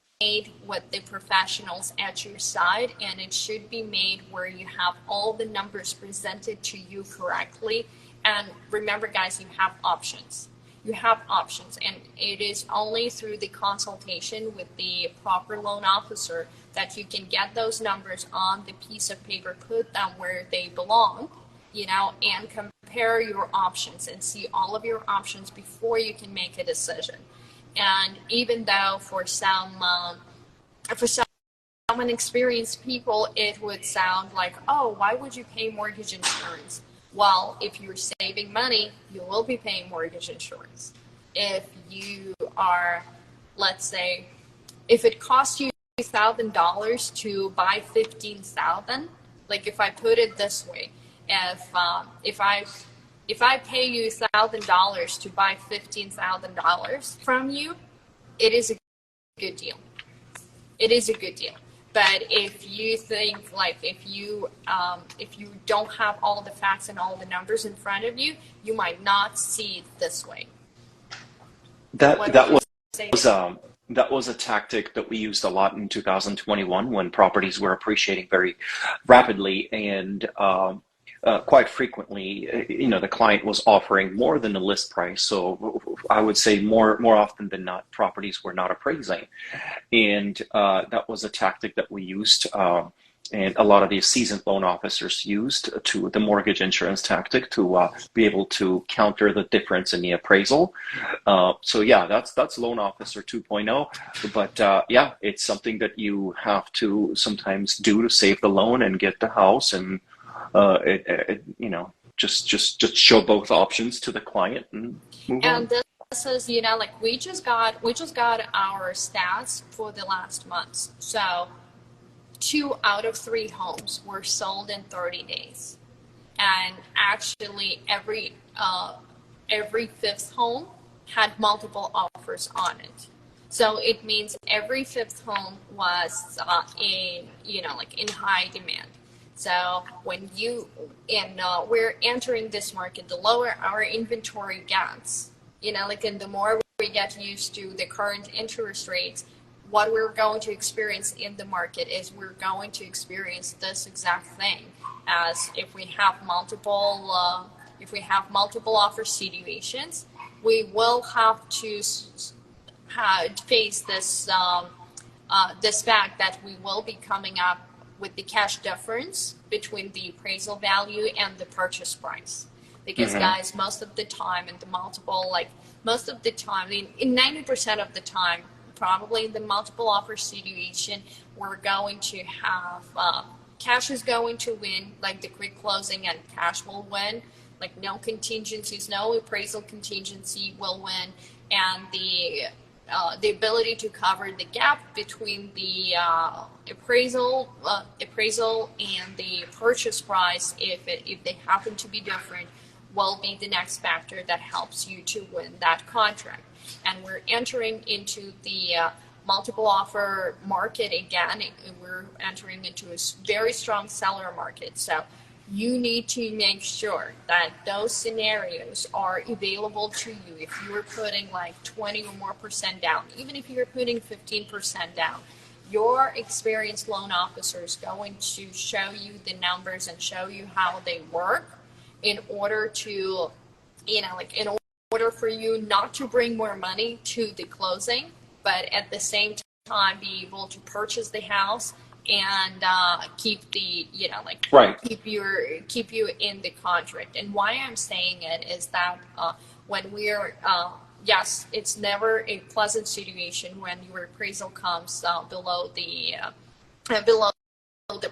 with the professionals at your side, and it should be made where you have all the numbers presented to you correctly. And remember, guys, you have options. You have options, and it is only through the consultation with the proper loan officer that you can get those numbers on the piece of paper, put them where they belong, you know, and compare your options and see all of your options before you can make a decision. And even though for some inexperienced people, it would sound like, oh, why would you pay mortgage insurance? Well, if you're saving money, you will be paying mortgage insurance. If you are, let's say, if it costs you $1,000 to buy $15,000, like if I put it this way, if I pay you $1,000 to buy $15,000 from you, it is a good deal. It is a good deal. But if you think, like, if you don't have all the facts and all the numbers in front of you, you might not see it this way. That was a tactic that we used a lot in 2021 when properties were appreciating very rapidly, and quite frequently, you know, the client was offering more than the list price. So I would say more often than not, properties were not appraising, and that was a tactic that we used, and a lot of the seasoned loan officers used to the mortgage insurance tactic to be able to counter the difference in the appraisal. So yeah, that's loan officer 2.0. But yeah, it's something that you have to sometimes do to save the loan and get the house, and you know, just show both options to the client and move on. And this is, you know, like we just got our stats for the last months. So 2 out of 3 homes were sold in 30 days, and actually every 5th home had multiple offers on it. So it means every 5th home was in high demand. So when we're entering this market, the lower our inventory gets, you know, like, and the more we get used to the current interest rates, what we're going to experience in the market is we're going to experience this exact thing, as if we have multiple offer situations, we will have to face this this fact that we will be coming up with the cash difference between the appraisal value and the purchase price. Because guys, most of the time in the multiple, like most of the time, in 90% of the time, probably in the multiple offer situation, we're going to have cash is going to win, like the quick closing, and cash will win. Like no contingencies, no appraisal contingency will win, and the ability to cover the gap between the appraisal and the purchase price, if they happen to be different, will be the next factor that helps you to win that contract. And we're entering into the multiple offer market again. We're entering into a very strong seller market. So you need to make sure that those scenarios are available to you. If you were putting like 20 or more % down, even if you're putting 15% down, your experienced loan officer is going to show you the numbers and show you how they work in order to, in order for you not to bring more money to the closing, but at the same time be able to purchase the house and keep the, right. keep you in the contract. And why I'm saying it is that when we're, yes, it's never a pleasant situation when your appraisal comes below the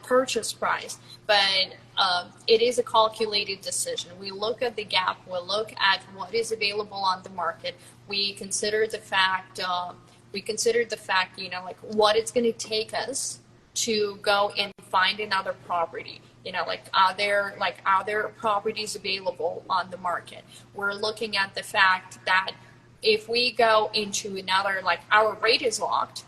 purchase price, but it is a calculated decision. We look at the gap, we look at what is available on the market, we consider the fact, what it's going to take us to go and find another property. Are there properties available on the market? We're looking at the fact that if we go into another, our rate is locked.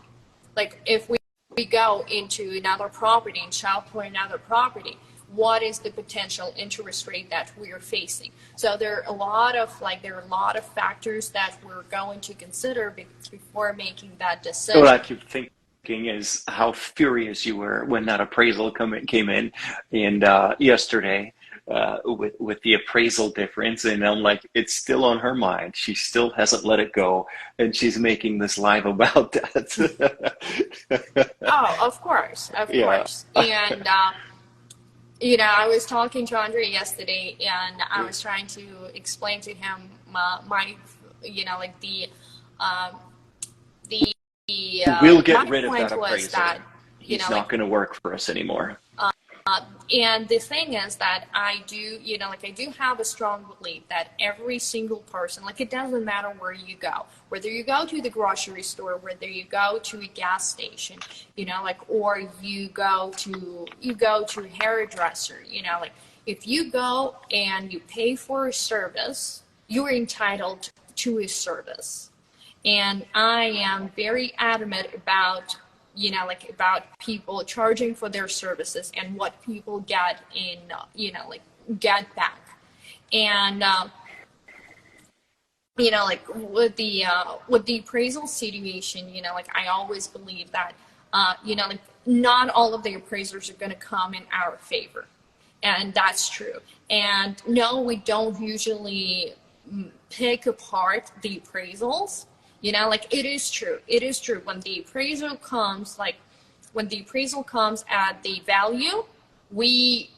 If we go into another property and shop for another property, what is the potential interest rate that we are facing? So there are a lot of factors that we're going to consider before making that decision. What I keep thinking is how furious you were when that appraisal came in, and yesterday with the appraisal difference, and I'm like, it's still on her mind. She still hasn't let it go, and she's making this live about that. Oh, of course. And I was talking to Andre yesterday, and I was trying to explain to him we'll get rid of that appraisal. He's not going to work for us anymore. And the thing is that I do have a strong belief that every single person, it doesn't matter where you go, whether you go to the grocery store, whether you go to a gas station, or you go to a hairdresser, if you go and you pay for a service, you're entitled to a service. And I am very adamant about about people charging for their services and what people get get back. And with the appraisal situation, I always believe that not all of the appraisers are going to come in our favor, and that's true. And no, we don't usually pick apart the appraisals. It is true. When the appraisal comes, at the value, we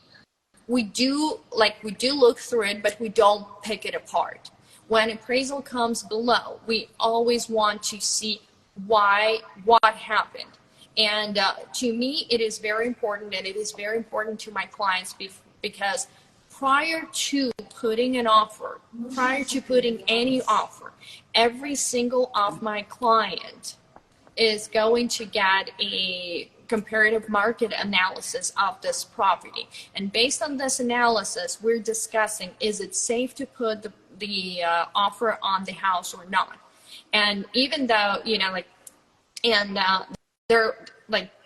do look through it, but we don't pick it apart. When appraisal comes below, we always want to see what happened. And to me, it is very important, and it is very important to my clients because prior to putting any offer, every single of my client is going to get a comparative market analysis of this property. And based on this analysis, we're discussing, is it safe to put the offer on the house or not? And even though,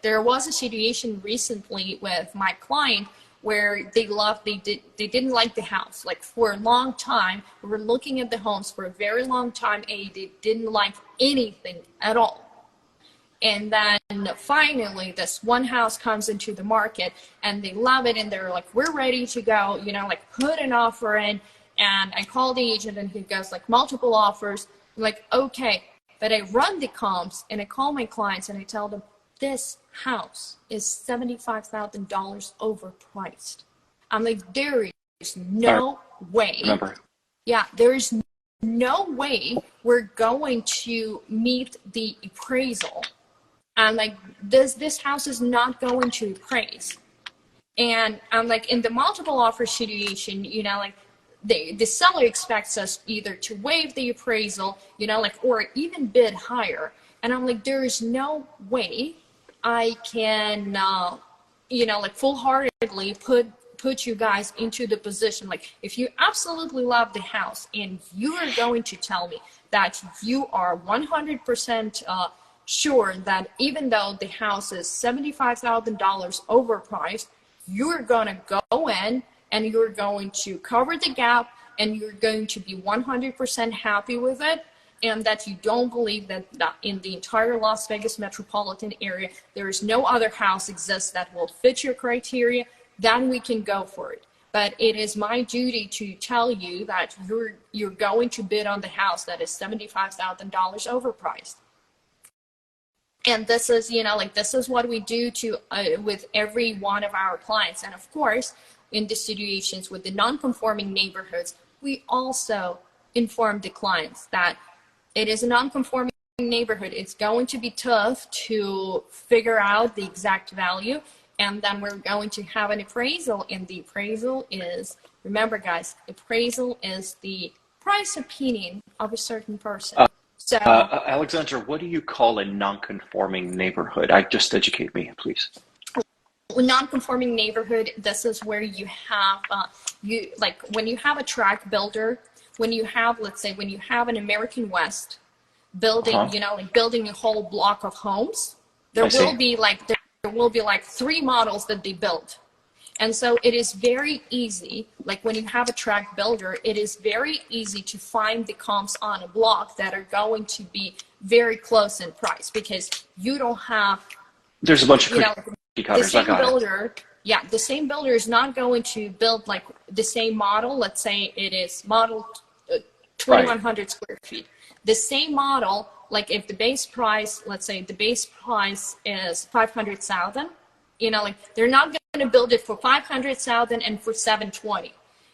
there was a situation recently with my client where they didn't like the house. For a long time, we were looking at the homes for a very long time, and they didn't like anything at all. And then finally, this one house comes into the market, and they love it, and they're like, we're ready to go, put an offer in. And I call the agent, and he goes, multiple offers. I'm like, okay. But I run the comps, and I call my clients, and I tell them, this house is $75,000 overpriced. I'm like, there is no way. Remember. Yeah, there is no way we're going to meet the appraisal. I'm like, this house is not going to appraise. And I'm like, in the multiple offer situation, the seller expects us either to waive the appraisal, or even bid higher. And I'm like, there is no way I can, full-heartedly put you guys into the position. If you absolutely love the house and you are going to tell me that you are 100% sure that even though the house is $75,000 overpriced, you're going to go in and you're going to cover the gap and you're going to be 100% happy with it, and that you don't believe that in the entire Las Vegas metropolitan area, there is no other house exists that will fit your criteria, then we can go for it. But it is my duty to tell you that you're going to bid on the house that is $75,000 overpriced. And this is, this is what we do with every one of our clients. And of course, in the situations with the non-conforming neighborhoods, we also inform the clients that it is a non-conforming neighborhood. It's going to be tough to figure out the exact value. And then we're going to have an appraisal. And the appraisal is, remember guys, appraisal is the price opinion of a certain person. So, Alexandra, what do you call a non-conforming neighborhood? Just educate me, please. non-conforming neighborhood, this is where you have like when you have a tract builder, when you have, let's say, when you have an American West building, like building a whole block of homes, there will be like 3 models that they build. And so it is very easy, like when you have a tract builder, it is very easy to find the comps on a block that are going to be very close in price, because you don't have, there's a bunch of cutters. The same builder is not going to build like the same model. Let's say it is model 2,100 square feet. The same model, like if the base price, let's say the base price is 500,000, like they're not going to build it for 500,000 and for 720.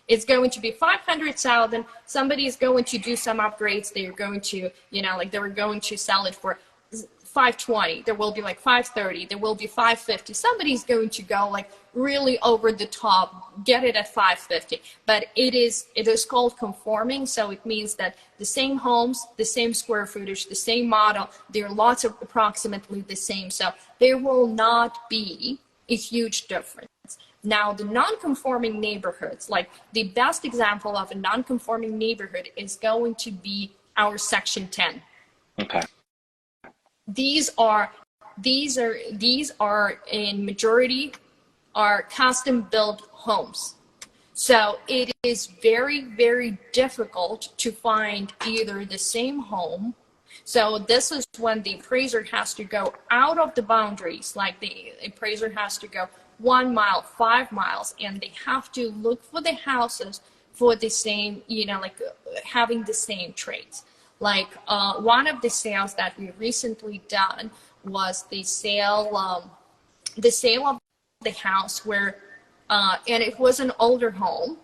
It's going to be 500,000. Somebody is going to do some upgrades. They're going to, like they were going to sell it for 520. There will be like 530. There will be 550. Somebody's going to go like really over the top, get it at 550. But it is called conforming. So it means that the same homes, the same square footage, the same model, their lots are approximately the same. So there will not be a huge difference. Now, the non-conforming neighborhoods, like the best example of a non-conforming neighborhood is going to be our Section 10. Okay. These are in majority are custom built homes. So it is very, very difficult to find either the same home. So this is when the appraiser has to go out of the boundaries, like the appraiser has to go 1 mile, 5 miles, and they have to look for the houses for the same, like having the same traits. Like one of the sales that we recently done was the sale of the house where, and it was an older home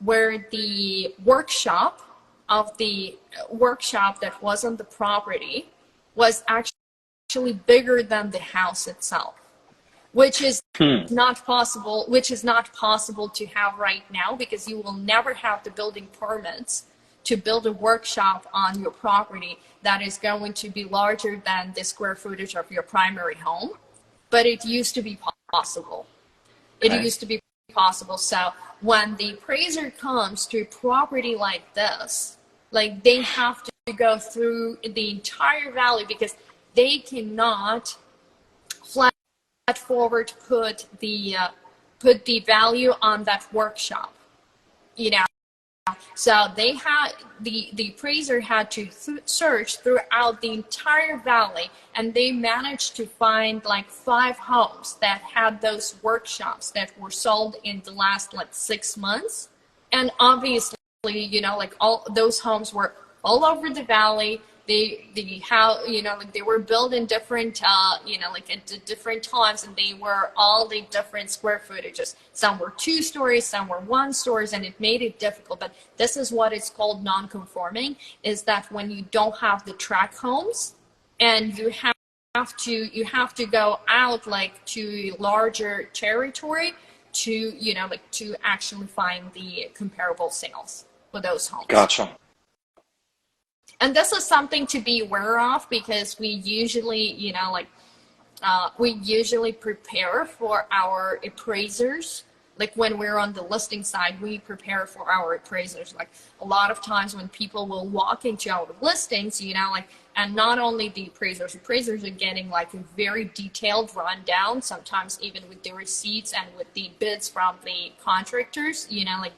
where the workshop that was on the property was actually bigger than the house itself, which is not possible to have right now, because you will never have the building permits to build a workshop on your property that is going to be larger than the square footage of your primary home. But it used to be possible. So when the appraiser comes to a property like this, like they have to go through the entire valley, because they cannot flat forward put the value on that workshop, So they had the appraiser had to search throughout the entire valley, and they managed to find like 5 homes that had those workshops that were sold in the last like 6 months. And obviously, like all those homes were all over the valley. Like they were built in different, like at different times, and they were all the different square footages. Some were 2 stories, some were 1 stories, and it made it difficult. But this is what it's called non-conforming, is that when you don't have the tract homes, and you have to go out like to a larger territory to, like to actually find the comparable sales for those homes. Gotcha. And this is something to be aware of, because we usually, we usually prepare for our appraisers. Like when we're on the listing side, we prepare for our appraisers. Like a lot of times when people will walk into our listings, and not only the appraisers are getting like a very detailed rundown, sometimes even with the receipts and with the bids from the contractors, like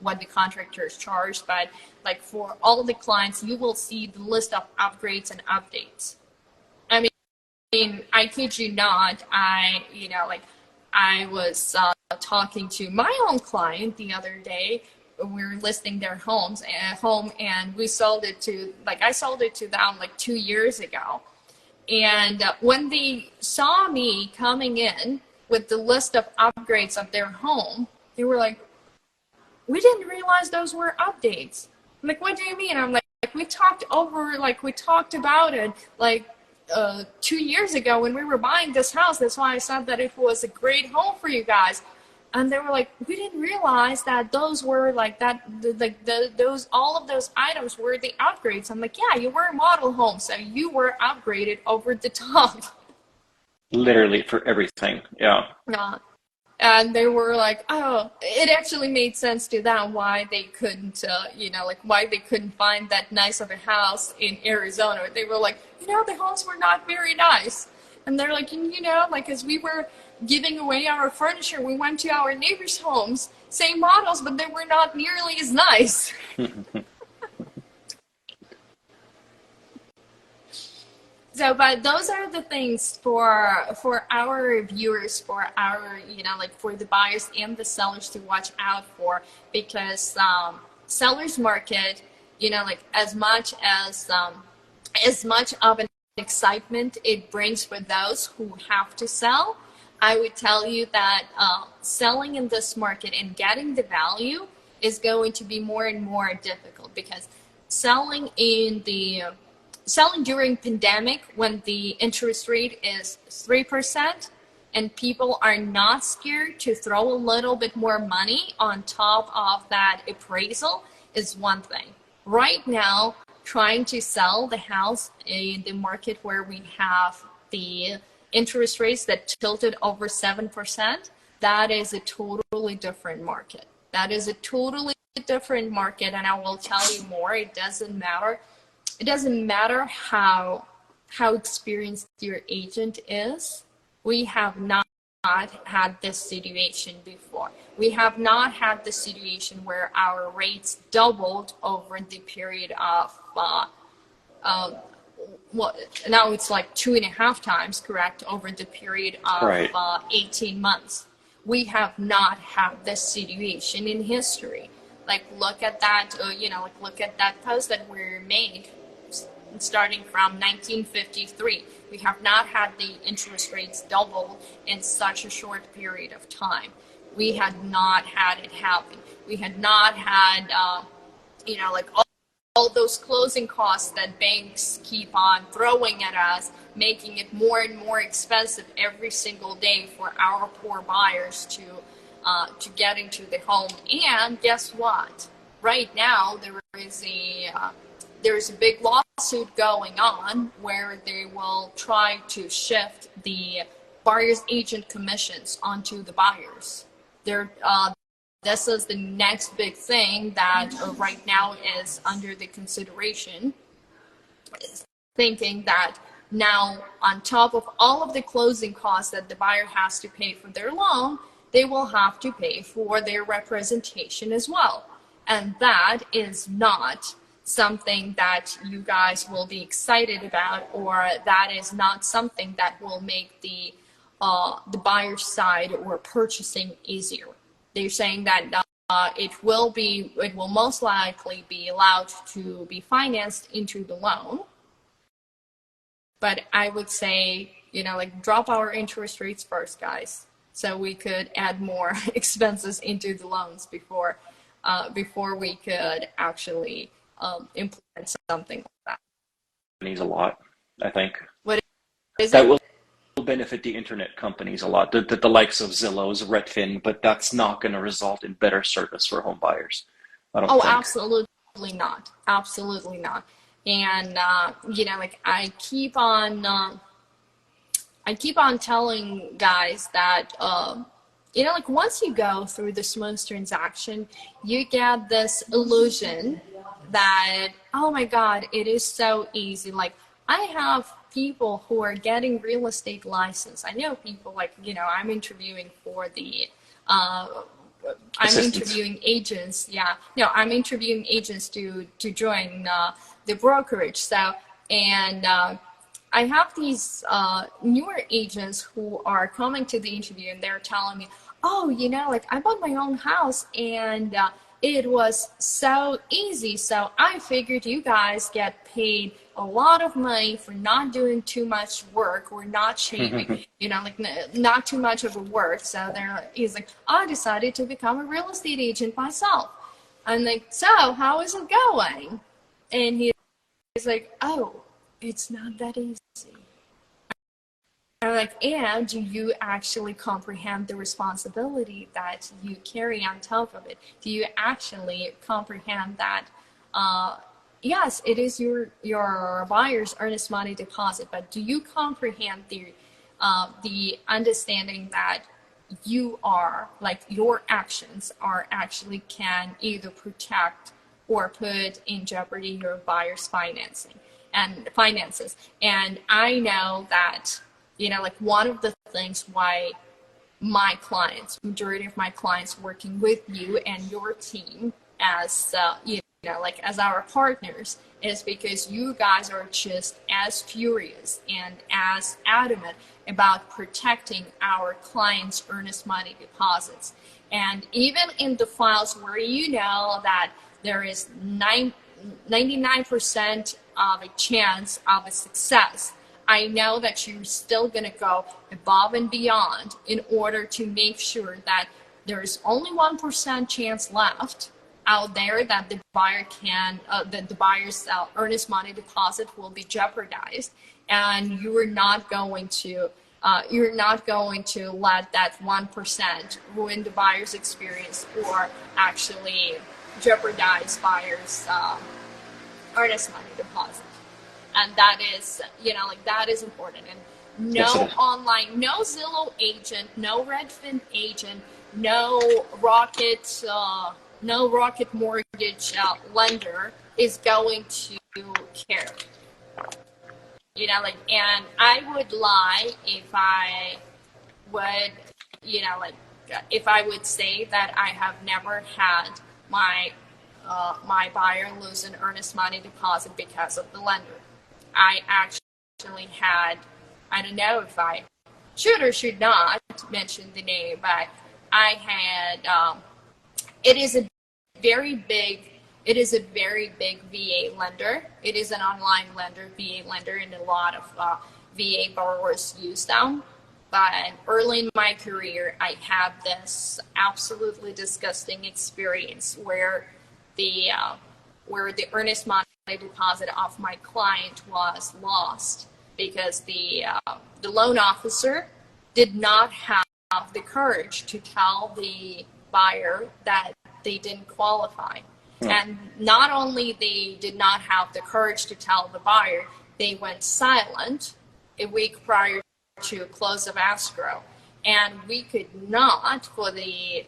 what the contractors charge. But like for all of the clients, you will see the list of upgrades and updates. I mean, I kid you not, I was talking to my own client the other day. We were listing their home, and we sold it to, I sold it to them like 2 years ago. And when they saw me coming in with the list of upgrades of their home, they were like, "We didn't realize those were updates." I'm like, "What do you mean?" I'm like, we talked about it 2 years ago when we were buying this house. That's why I said that it was a great home for you guys. And they were like, "We didn't realize that those were all of those items were the upgrades." I'm like, "Yeah, you were a model home, so you were upgraded over the top." Literally for everything. Yeah. And they were like, oh, it actually made sense to them why they couldn't, why they couldn't find that nice of a house in Arizona. They were like, the homes were not very nice. And they're like, as we were giving away our furniture, we went to our neighbors' homes, same models, but they were not nearly as nice. So, but those are the things for our viewers, for our, for the buyers and the sellers to watch out for, because sellers market, as much of an excitement it brings for those who have to sell, I would tell you that selling in this market and getting the value is going to be more and more difficult, because selling during pandemic, when the interest rate is 3% and people are not scared to throw a little bit more money on top of that appraisal, is one thing. Right now, trying to sell the house in the market where we have the interest rates that tilted over 7%, that is a totally different market. That is a totally different market, and I will tell you more. It doesn't matter how experienced your agent is. We have not had this situation before. We have not had the situation where our rates doubled over the period of now it's like 2.5 times, correct, over the period of 18 months. We have not had this situation in history. Look at that, look at that post that we made starting from 1953. We have not had the interest rates double in such a short period of time. We had not had it happen. We had not had, all those closing costs that banks keep on throwing at us, making it more and more expensive every single day for our poor buyers to get into the home. And guess what? Right now, there's a big lawsuit going on where they will try to shift the buyer's agent commissions onto the buyers. This is the next big thing that right now is under the consideration, thinking that now on top of all of the closing costs that the buyer has to pay for their loan, they will have to pay for their representation as well. And that is not something that you guys will be excited about, or that is not something that will make the buyer's side or purchasing easier. They're saying that it will most likely be allowed to be financed into the loan, but I would say, drop our interest rates first, guys, so we could add more expenses into the loans before we could actually implement something like that. Needs a lot, I think. What is that it? Will benefit the internet companies a lot, the likes of Zillow's, Redfin, but that's not going to result in better service for home buyers. I don't think. Absolutely not. Absolutely not. And I keep on telling guys that once you go through the smooth transaction, you get this illusion that, oh my God, it is so easy. I have people who are getting real estate license. I know people I'm interviewing for the I'm interviewing agents. Yeah, no, I'm interviewing agents to join the brokerage. So, and I have these newer agents who are coming to the interview, and they're telling me, oh, I bought my own house and it was so easy. So I figured you guys get paid a lot of money for not doing too much work or not shaving, not too much of a work. So he's like, I decided to become a real estate agent myself. I'm like, so how is it going? And he's like, oh, it's not that easy. I'm like, and do you actually comprehend the responsibility that you carry on top of it? Do you actually comprehend that, yes, it is your buyer's earnest money deposit, but do you comprehend the the understanding that you are, like, your actions are actually can either protect or put in jeopardy your buyer's finances. And I know that, like, one of the things why my clients, majority of my clients working with you and your team as, like as our partners, is because you guys are just as furious and as adamant about protecting our clients' earnest money deposits. And even in the files where that there is 99% of a chance of a success, I know that you're still going to go above and beyond in order to make sure that there is only 1% chance left out there that the buyer that the buyer's earnest money deposit will be jeopardized, and you're not going to let that 1% ruin the buyer's experience or actually jeopardize buyer's earnest money deposit. And that is, that is important. And no online, no Zillow agent, no Redfin agent, no Rocket mortgage lender is going to care. And I would lie if I would, if I would say that I have never had my buyer lose an earnest money deposit because of the lender. I actually had, I don't know if I should or should not mention the name, but I had, it is a very big VA lender. It is an online lender, VA lender, and a lot of VA borrowers use them. But early in my career, I had this absolutely disgusting experience where the earnest money deposit of my client was lost because the loan officer did not have the courage to tell the buyer that they didn't qualify. And not only they did not have the courage to tell the buyer, they went silent a week prior to close of escrow. And we could not, for the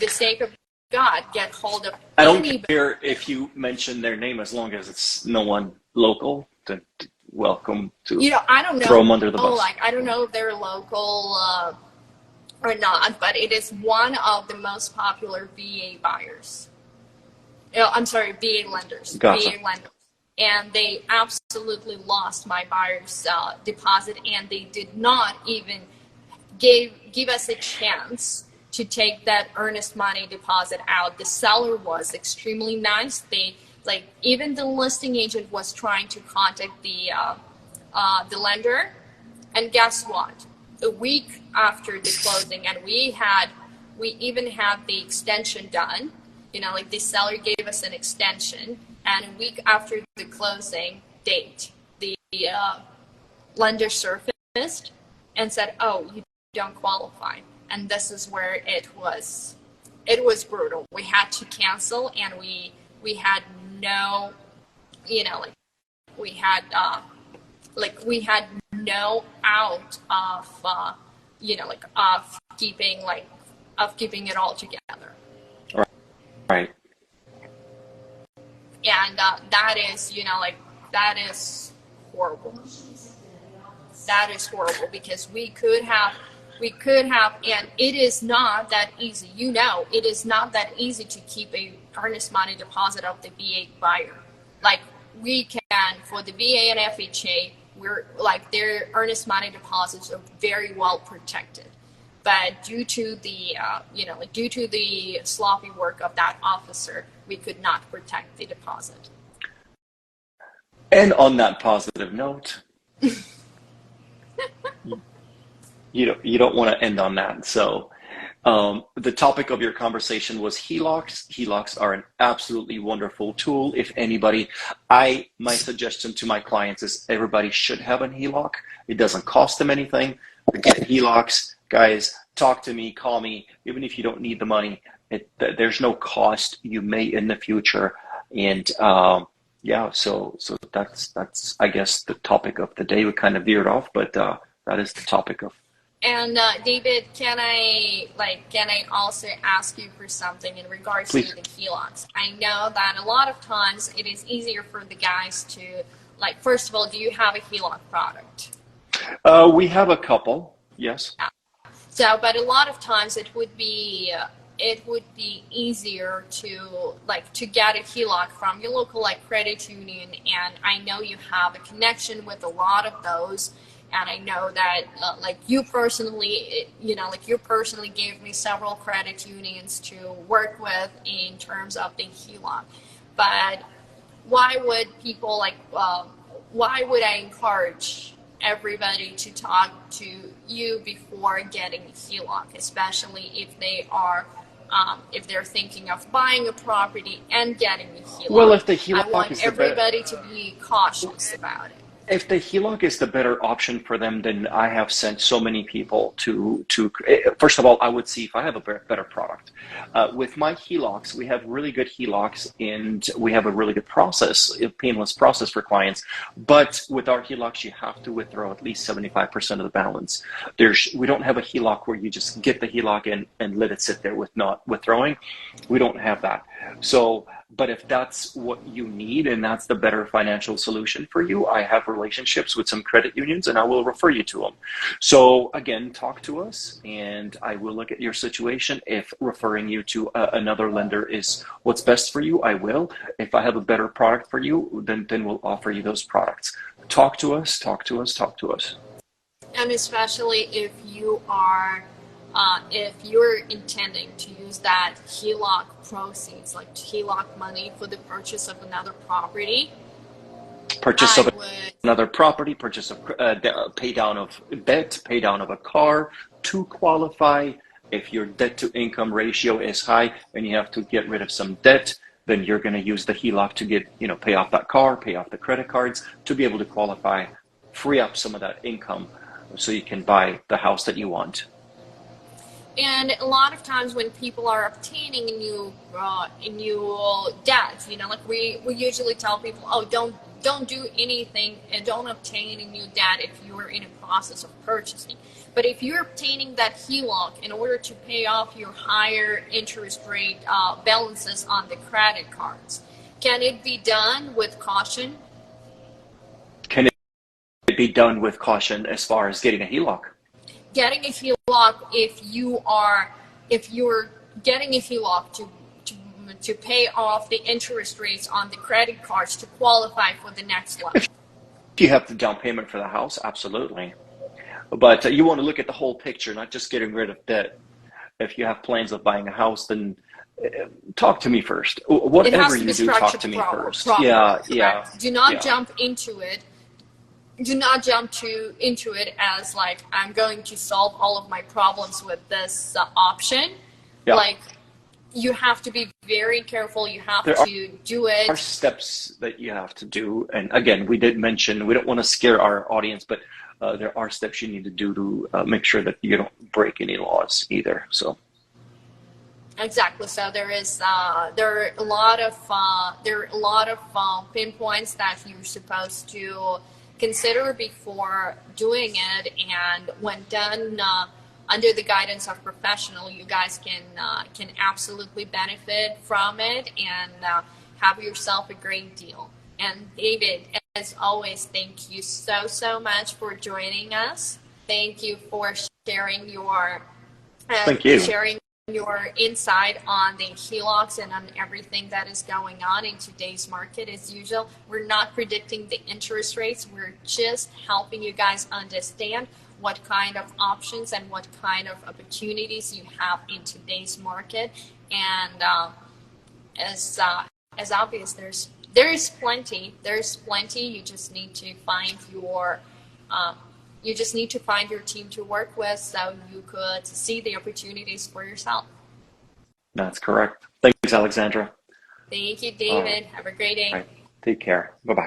sake of God, get hold of I don't anybody. care if you mention their name as long as it's no one local. Welcome to I don't know, throw them under the bus. I don't know if they're local or not, but it is one of the most popular VA buyers. I'm sorry, VA lenders. Gotcha. VA lenders. And they absolutely lost my buyer's deposit, and they did not even give us a chance to take that earnest money deposit out. The seller was extremely nice. Even the listing agent was trying to contact the lender, and guess what? A week after the closing, and we even had the extension done. The seller gave us an extension, and a week after the closing date, the lender surfaced and said, "Oh, you don't qualify." And this is where it was brutal. We had to cancel, and we had no, we had no out of, of keeping it all together. Right. And that is, that is horrible. That is horrible because we could have, and it is not that easy. It is not that easy to keep a earnest money deposit of the VA buyer. We can, for the VA and FHA, their earnest money deposits are very well protected. But due to the, due to the sloppy work of that officer, we could not protect the deposit. And on that positive note, you don't want to end on that. So the topic of your conversation was HELOCs. HELOCs are an absolutely wonderful tool. If anybody, my suggestion to my clients is everybody should have a HELOC. It doesn't cost them anything. Get HELOCs. Guys, talk to me, call me, even if you don't need the money. There's no cost. You may in the future. And so that's I guess the topic of the day. We kind of veered off, but That is the topic of. And David, can I also ask you for something in regards Please. to the HELOCs? I know that a lot of times it is easier for the guys to, like, first of all, do you have a HELOC product? We have a couple, yes. So, but a lot of times it would be easier to get a HELOC from your local credit union, and I know you have a connection with a lot of those. And I know that, you personally gave me several credit unions to work with in terms of the HELOC. But why would people why would I encourage everybody to talk to you before getting a HELOC, especially if they're thinking of buying a property and getting a HELOC? Well, if the HELOC I want everybody to be cautious about it. If the HELOC is the better option for them, then I have sent so many people to first of all, I would see if I have a better product. With my HELOCs, we have really good HELOCs, and we have a really good process, a painless process for clients. But with our HELOCs, you have to withdraw at least 75% of the balance. We don't have a HELOC where you just get the HELOC and let it sit there with not withdrawing. We don't have that. So, but if that's what you need and that's the better financial solution for you, I have relationships with some credit unions and I will refer you to them. So again, talk to us and I will look at your situation. If referring you to another lender is what's best for you, I will. If I have a better product for you, then we'll offer you those products. Talk to us, talk to us, talk to us. And especially if you're intending to use that HELOC proceeds, like HELOC money, for the purchase of another property. Purchase of another property, purchase of pay down of debt, pay down of a car to qualify. If your debt to income ratio is high and you have to get rid of some debt, then you're going to use the HELOC to pay off that car, pay off the credit cards to be able to qualify, free up some of that income so you can buy the house that you want. And a lot of times when people are obtaining a new debt, we usually tell people, oh, don't do anything and don't obtain a new debt if you are in a process of purchasing. But if you're obtaining that HELOC in order to pay off your higher interest rate balances on the credit cards, can it be done with caution? Can it be done with caution as far as getting a HELOC? Getting a HELOC, if you're getting a HELOC to pay off the interest rates on the credit cards to qualify for the next level. If you have the down payment for the house, absolutely. But you want to look at the whole picture, not just getting rid of debt. If you have plans of buying a house, then talk to me first. Whatever you do, talk to me first. Yeah. Do not jump into it. Do not jump into it as I'm going to solve all of my problems with this option. Yeah. You have to be very careful. You have to do it. There are steps that you have to do. And again, we did mention, we don't want to scare our audience, but there are steps you need to do to make sure that you don't break any laws either. So. Exactly. So there are a lot of pinpoints that you're supposed to consider before doing it, and when done under the guidance of professional, you guys can absolutely benefit from it and have yourself a great deal. And David, as always, thank you so much for joining us. Thank you for sharing your your insight on the HELOCs and on everything that is going on in today's market. As usual, we're not predicting the interest rates. We're just helping you guys understand what kind of options and what kind of opportunities you have in today's market. And as obvious, there is plenty. You just need to find your team to work with so you could see the opportunities for yourself. That's correct. Thanks, Alexandra. Thank you, David. Have a great day. All right. Take care. Bye-bye.